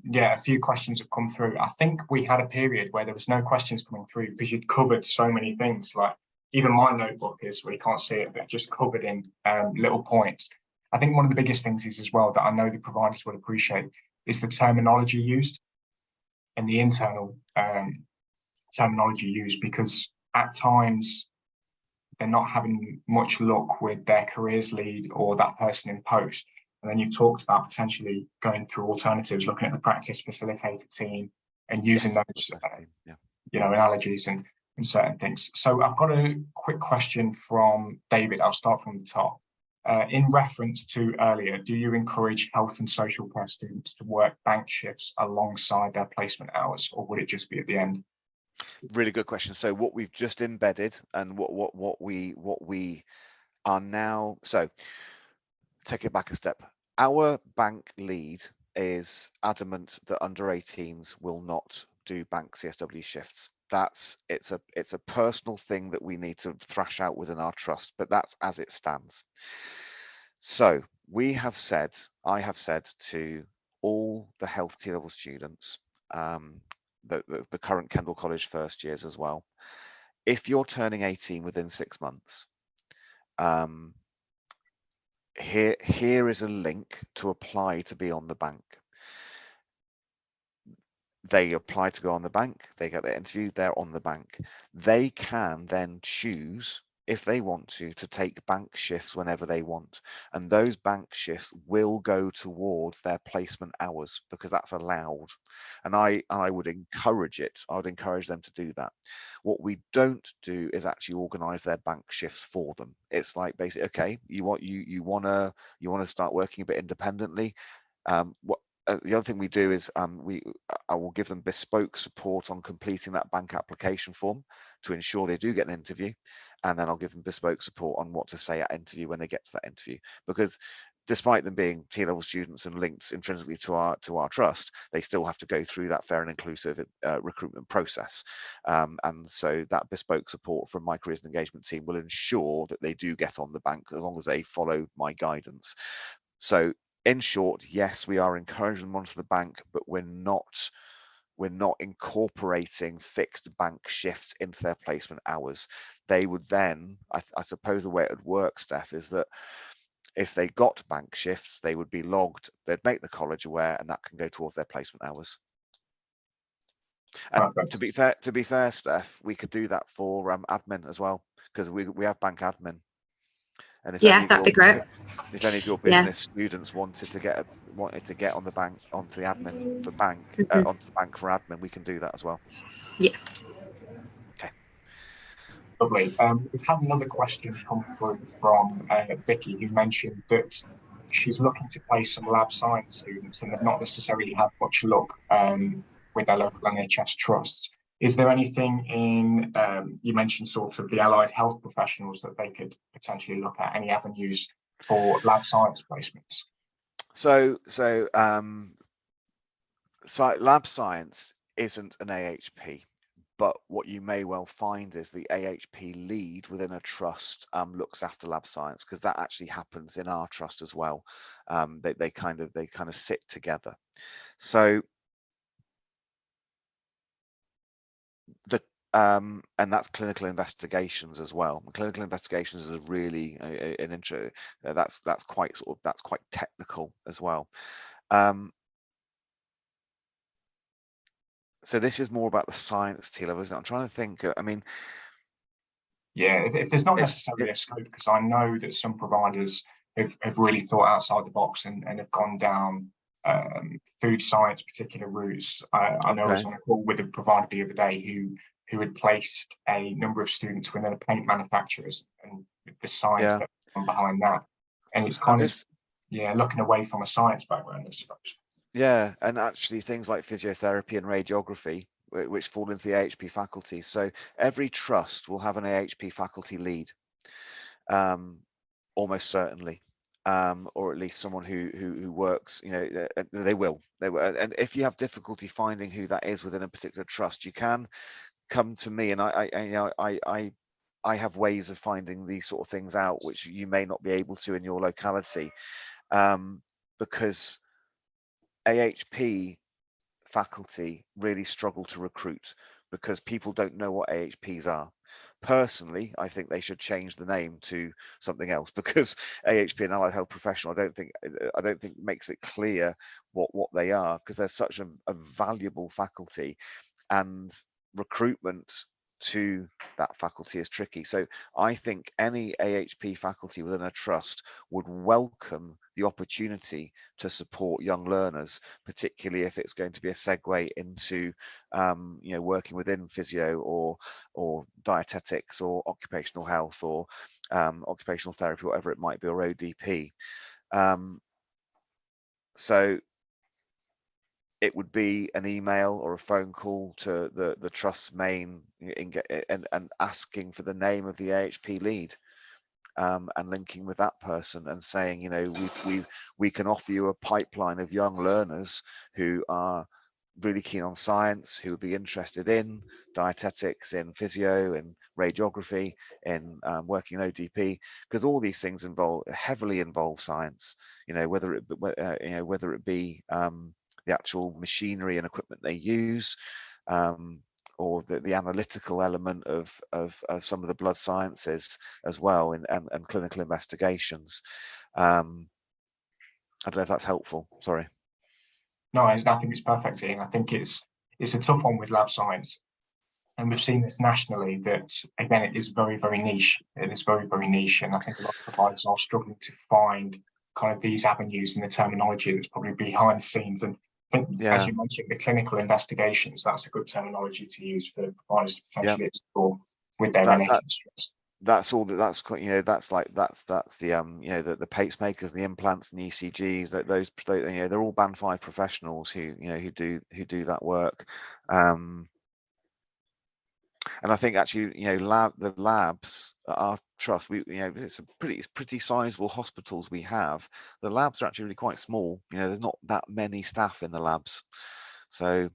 Yeah, a few questions have come through. I think we had a period where there was no questions coming through because you'd covered so many things. Like even my notebook is, we can't see it, but just covered in little points. I think one of the biggest things is as well that I know the providers would appreciate is the terminology used and the internal terminology used, because at times they're not having much luck with their careers lead or that person in post. And then you've talked about potentially going through alternatives, looking at the practice facilitator team and using those, you know, analogies and certain things. So I've got a quick question from David. I'll start from the top. In reference to earlier, do you encourage health and social care students to work bank shifts alongside their placement hours, or would it just be at the end? Really good question. So what we've just embedded and what we are now, so take it back a step. Our bank lead is adamant that under 18s will not do bank CSW shifts. It's a personal thing that we need to thrash out within our trust, but that's as it stands. So I have said to all the health T-level students, the current Kendall College first years as well, if you're turning 18 within 6 months, here is a link to apply to be on the bank. They apply to go on the bank, they get their interview, they're on the bank. They can then choose, if they want to take bank shifts whenever they want. And those bank shifts will go towards their placement hours because that's allowed. And I would encourage it. I would encourage them to do that. What we don't do is actually organize their bank shifts for them. It's like basically, okay, you want to start working a bit independently. The other thing we do is I will give them bespoke support on completing that bank application form to ensure they do get an interview, and then I'll give them bespoke support on what to say at interview when they get to that interview. Because despite them being T-level students and linked intrinsically to our trust, they still have to go through that fair and inclusive recruitment process. And so that bespoke support from my careers and engagement team will ensure that they do get on the bank as long as they follow my guidance. So in short, yes, we are encouraging them onto the bank, but we're not incorporating fixed bank shifts into their placement hours. They would then, I suppose the way it would work, Steph, is that if they got bank shifts, they would be logged, they'd make the college aware, and that can go towards their placement hours. And Perfect. to be fair, Steph, we could do that for admin as well, because we have bank admin. And if Yeah, that'd be great. If any of your business students wanted to get on the bank, onto the admin for bank, onto the bank for admin, we can do that as well. Yeah. Okay. Lovely. We've had another question come through from Vicky, who mentioned that she's looking to place some lab science students and they've not necessarily had much luck with their local NHS trusts. Is there anything in, you mentioned sort of the allied health professionals that they could potentially look at, any avenues for lab science placements? So lab science isn't an AHP. But what you may well find is the AHP lead within a trust looks after lab science, because that actually happens in our trust as well. They kind of sit together. So and that's clinical investigations as well. Clinical investigations is really an intro. That's quite technical as well. So this is more about the science T-level, isn't it? I'm trying to think. I mean, yeah, if there's not necessarily a scope, because I know that some providers have really thought outside the box and have gone down food science particular routes. I know I was on a call with a provider the other day who had placed a number of students within a paint manufacturers, and the science that's gone behind that. And it's kind of looking away from a science background, I suppose. Yeah, and actually things like physiotherapy and radiography, which fall into the AHP faculty. So every trust will have an AHP faculty lead, almost certainly, or at least someone who works. They will. And if you have difficulty finding who that is within a particular trust, you can come to me, and I have ways of finding these sort of things out, which you may not be able to in your locality, because AHP faculty really struggle to recruit because people don't know what AHPs are. Personally, I think they should change the name to something else, because AHP and allied health professional, I don't think makes it clear what they are, because they're such a valuable faculty, and recruitment to that faculty is tricky. So I think any AHP faculty within a trust would welcome the opportunity to support young learners, particularly if it's going to be a segue into working within physio or dietetics or occupational health or occupational therapy, whatever it might be, or ODP. So it would be an email or a phone call to the trust's main and asking for the name of the AHP lead, and linking with that person and saying, we can offer you a pipeline of young learners who are really keen on science, who would be interested in dietetics, in physio, in radiography, in working in ODP, because all these things heavily involve science. Whether it be the actual machinery and equipment they use, or the analytical element of some of the blood sciences as well, and clinical investigations. I don't know if that's helpful. Sorry. No, I think it's perfect, Ian. I think it's a tough one with lab science, and we've seen this nationally, that again it is very, very niche. It is very, very niche, and I think a lot of providers are struggling to find kind of these avenues and the terminology that's probably behind the scenes. And I think, as you mentioned, the clinical investigations, that's a good terminology to use for providers to potentially explore with their NHS trust. That's all. That's the the pacemakers, the implants, and the ECGs. Those they're all Band 5 professionals who do that work. And I think actually, you know, the labs at our trust, we, you know, it's pretty sizable hospitals we have. The labs are actually really quite small. You know, there's not that many staff in the labs. So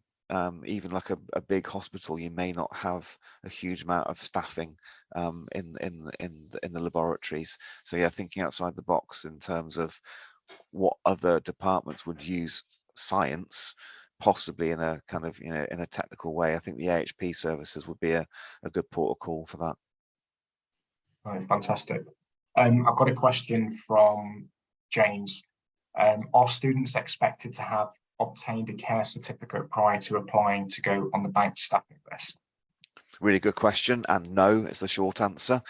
even like a big hospital, you may not have a huge amount of staffing in the laboratories. So yeah, thinking outside the box in terms of what other departments would use science, possibly in a kind of, you know, in a technical way. I think the AHP services would be a good port of call for that. Oh, fantastic. I've got a question from James. Are students expected to have obtained a care certificate prior to applying to go on the bank staffing list? Really good question, and no is the short answer.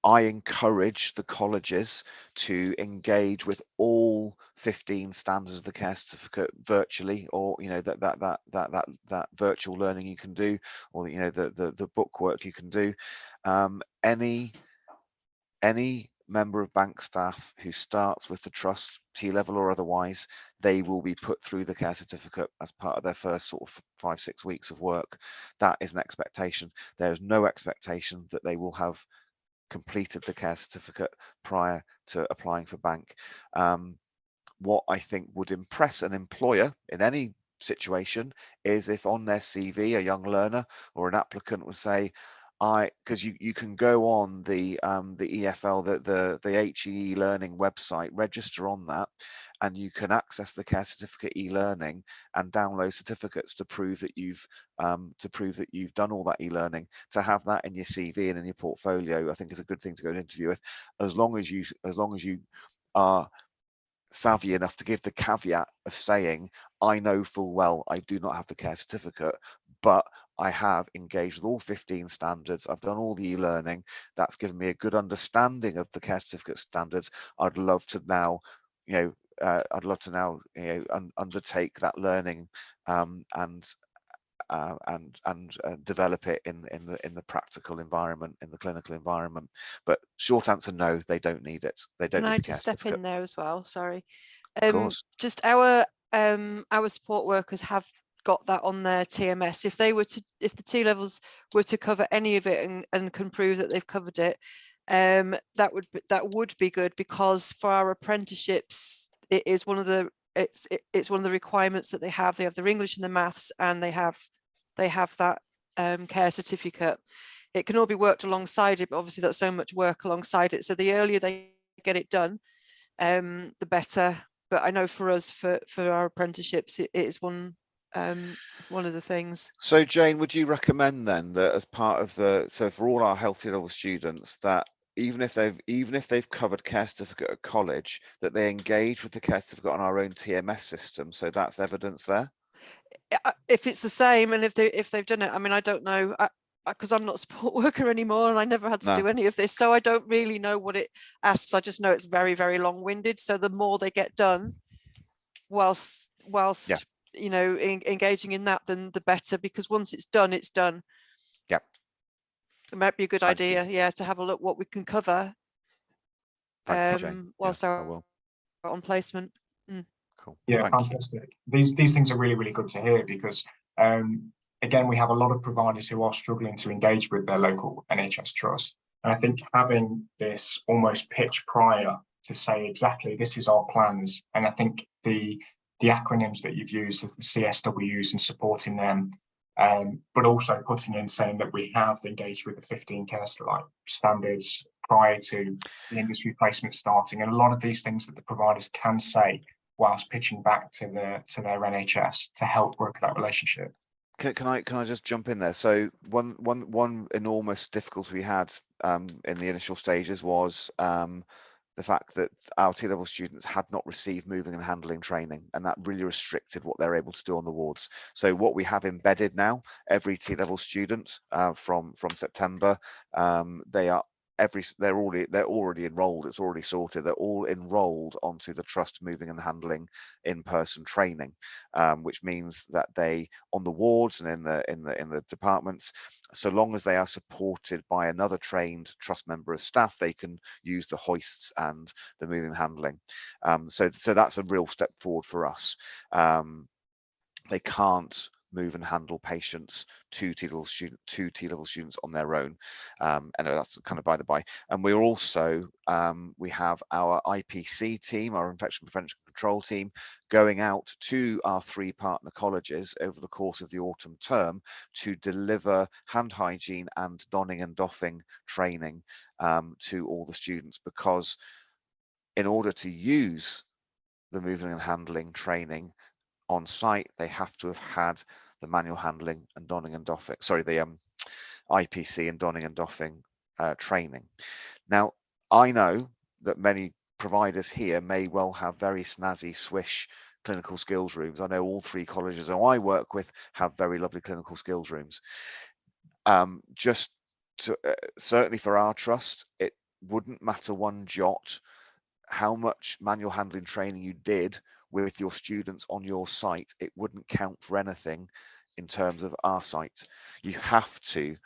I encourage the colleges to engage with all 15 standards of the care certificate virtually, or you know that virtual learning you can do, or you know the bookwork you can do. Any member of bank staff who starts with the trust, T-level or otherwise, they will be put through the care certificate as part of their first sort of 5-6 weeks of work. That is an expectation. There is no expectation that they will have completed the care certificate prior to applying for bank. What I think would impress an employer in any situation is if on their CV a young learner or an applicant would say, because you can go on the EFL, the HE learning website, register on that, and you can access the care certificate e-learning and download certificates to prove that you've done all that e-learning. To have that in your CV and in your portfolio, I think is a good thing to go and interview with, as long as you are savvy enough to give the caveat of saying, I know full well I do not have the care certificate, but I have engaged with all 15 standards. I've done all the e-learning. That's given me a good understanding of the care certificate standards. I'd love to now, undertake that learning and develop it in the practical environment, in the clinical environment. But short answer, no, they don't need it. They don't Can need I the care just step certificate. in there as well? Sorry. Of course. Just our support workers have got that on their TMS. If the T-levels were to cover any of it and can prove that they've covered it, that would be good, because for our apprenticeships, it is one of the it's one of the requirements that they have. They have their English and the maths, and they have that care certificate. It can all be worked alongside it, but obviously that's so much work alongside it. So the earlier they get it done, the better. But I know for us, for our apprenticeships, it is one of the things. So Jane, would you recommend then that as part of so for all our healthy level students, that even if they've covered care certificate at college, that they engage with the care certificate on our own TMS system, so that's evidence there? If it's the same, and if they've done it, I mean, I don't know, because I'm not a support worker anymore, and I never had to do any of this, so I don't really know what it asks. I just know it's very, very long-winded. So the more they get done whilst you know, engaging in that, then the better, because once it's done, it's done. Yep. It might be a good idea, yeah, to have a look what we can cover whilst our on placement. Cool. Yeah, fantastic. These things are really, really good to hear, because again, we have a lot of providers who are struggling to engage with their local NHS trust. And I think having this almost pitch prior to say exactly this is our plans, and I think the acronyms that you've used as the CSWs and supporting them, but also putting in saying that we have engaged with the 15 care standards prior to the industry placement starting, and a lot of these things that the providers can say whilst pitching back to their NHS to help work that relationship. Can I just jump in there? So one enormous difficulty we had in the initial stages was the fact that our T-level students had not received moving and handling training, and that really restricted what they're able to do on the wards. So what we have embedded now, every T-level student from September, they're already enrolled. It's already sorted. They're all enrolled onto the trust moving and handling in-person training, which means that they on the wards and in the departments, so long as they are supported by another trained trust member of staff, they can use the hoists and the moving and handling. So that's a real step forward for us. They can't move and handle patients, two T-level students on their own. And that's kind of by the by. And we're also, we have our IPC team, our infection prevention control team, going out to our 3 partner colleges over the course of the autumn term to deliver hand hygiene and donning and doffing training to all the students, because in order to use the moving and handling training on site, they have to have had the manual handling and donning and doffing, sorry, the IPC and donning and doffing training. Now, I know that many providers here may well have very snazzy, swish clinical skills rooms. I know all 3 colleges that I work with have very lovely clinical skills rooms. Just to, certainly for our trust, it wouldn't matter one jot how much manual handling training you did with your students on your site. It wouldn't count for anything in terms of our site. You have to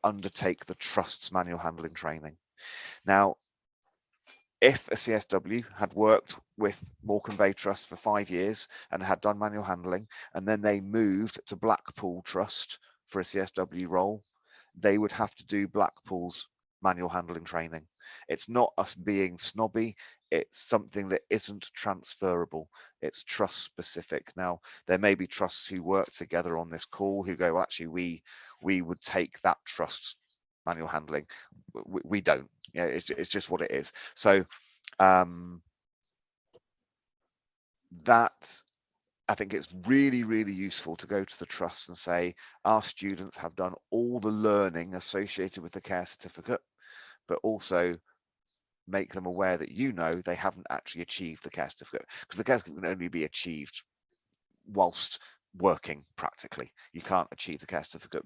undertake the trust's manual handling training. Now, if a CSW had worked with Morecambe Bay Trust for 5 years and had done manual handling, and then they moved to Blackpool Trust for a CSW role, they would have to do Blackpool's manual handling training. It's not us being snobby, it's something that isn't transferable. It's trust specific. Now, there may be trusts who work together on this call who go, actually, we would take that trust's manual handling. We don't. Yeah, it's just what it is. So that, I think it's really, really useful to go to the trust and say, our students have done all the learning associated with the care certificate, but also make them aware that, you know, they haven't actually achieved the care certificate, because the care certificate can only be achieved whilst working practically. You can't achieve the care certificate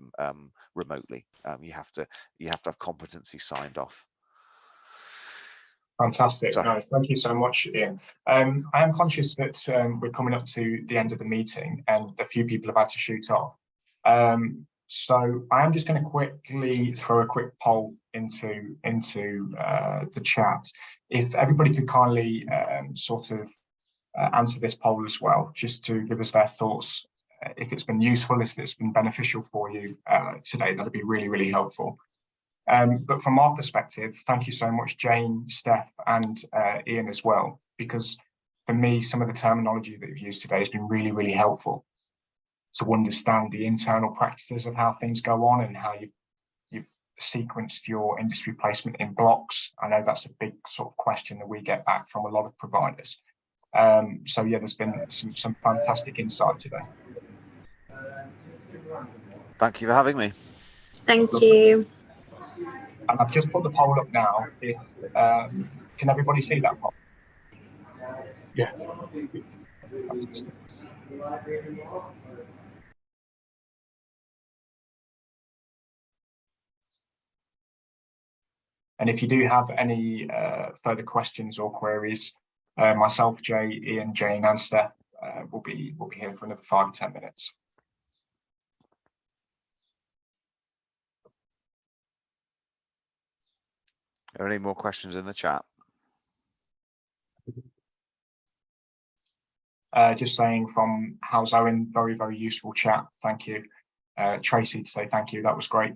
remotely. You have to have competency signed off. Fantastic. Sorry. No, thank you so much, Ian. I am conscious that we're coming up to the end of the meeting and a few people have had to shoot off. So I am just going to quickly throw a quick poll into the chat. If everybody could kindly sort of answer this poll as well, just to give us their thoughts, if it's been useful, if it's been beneficial for you today, that'd be really, really helpful. But from our perspective, thank you so much, Jane, Steph, and Ian as well, because for me, some of the terminology that you've used today has been really, really helpful to understand the internal practices of how things go on and how you've sequenced your industry placement in blocks. I know that's a big sort of question that we get back from a lot of providers. So yeah, there's been some fantastic insight today. Thank you for having me. Thank you. And I've just put the poll up now. If can everybody see that poll? Yeah. Fantastic. And if you do have any further questions or queries, myself, Jay, Ian, Jane, and Steph will be here for another 5 to 10 minutes. Are there any more questions in the chat? Just saying from How's Owen, very, very useful chat. Thank you. Tracy to say thank you. That was great.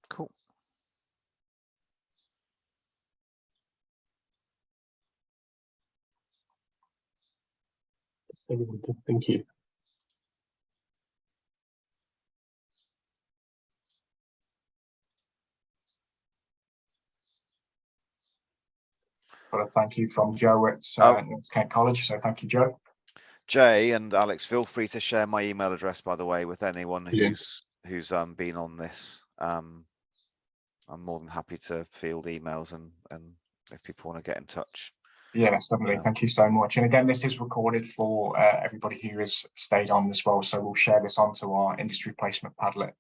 Cool. Everyone good. Thank you. But a thank you from Joe at North Kent College. So thank you, Joe. Jay and Alex, feel free to share my email address, by the way, with anyone who's been on this. I'm more than happy to field emails and if people want to get in touch. Yes, definitely. Thank you so much. And again, this is recorded for everybody who has stayed on as well. So we'll share this onto our industry placement Padlet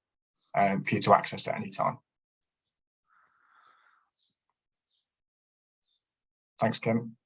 for you to access at any time. Thanks, Kim.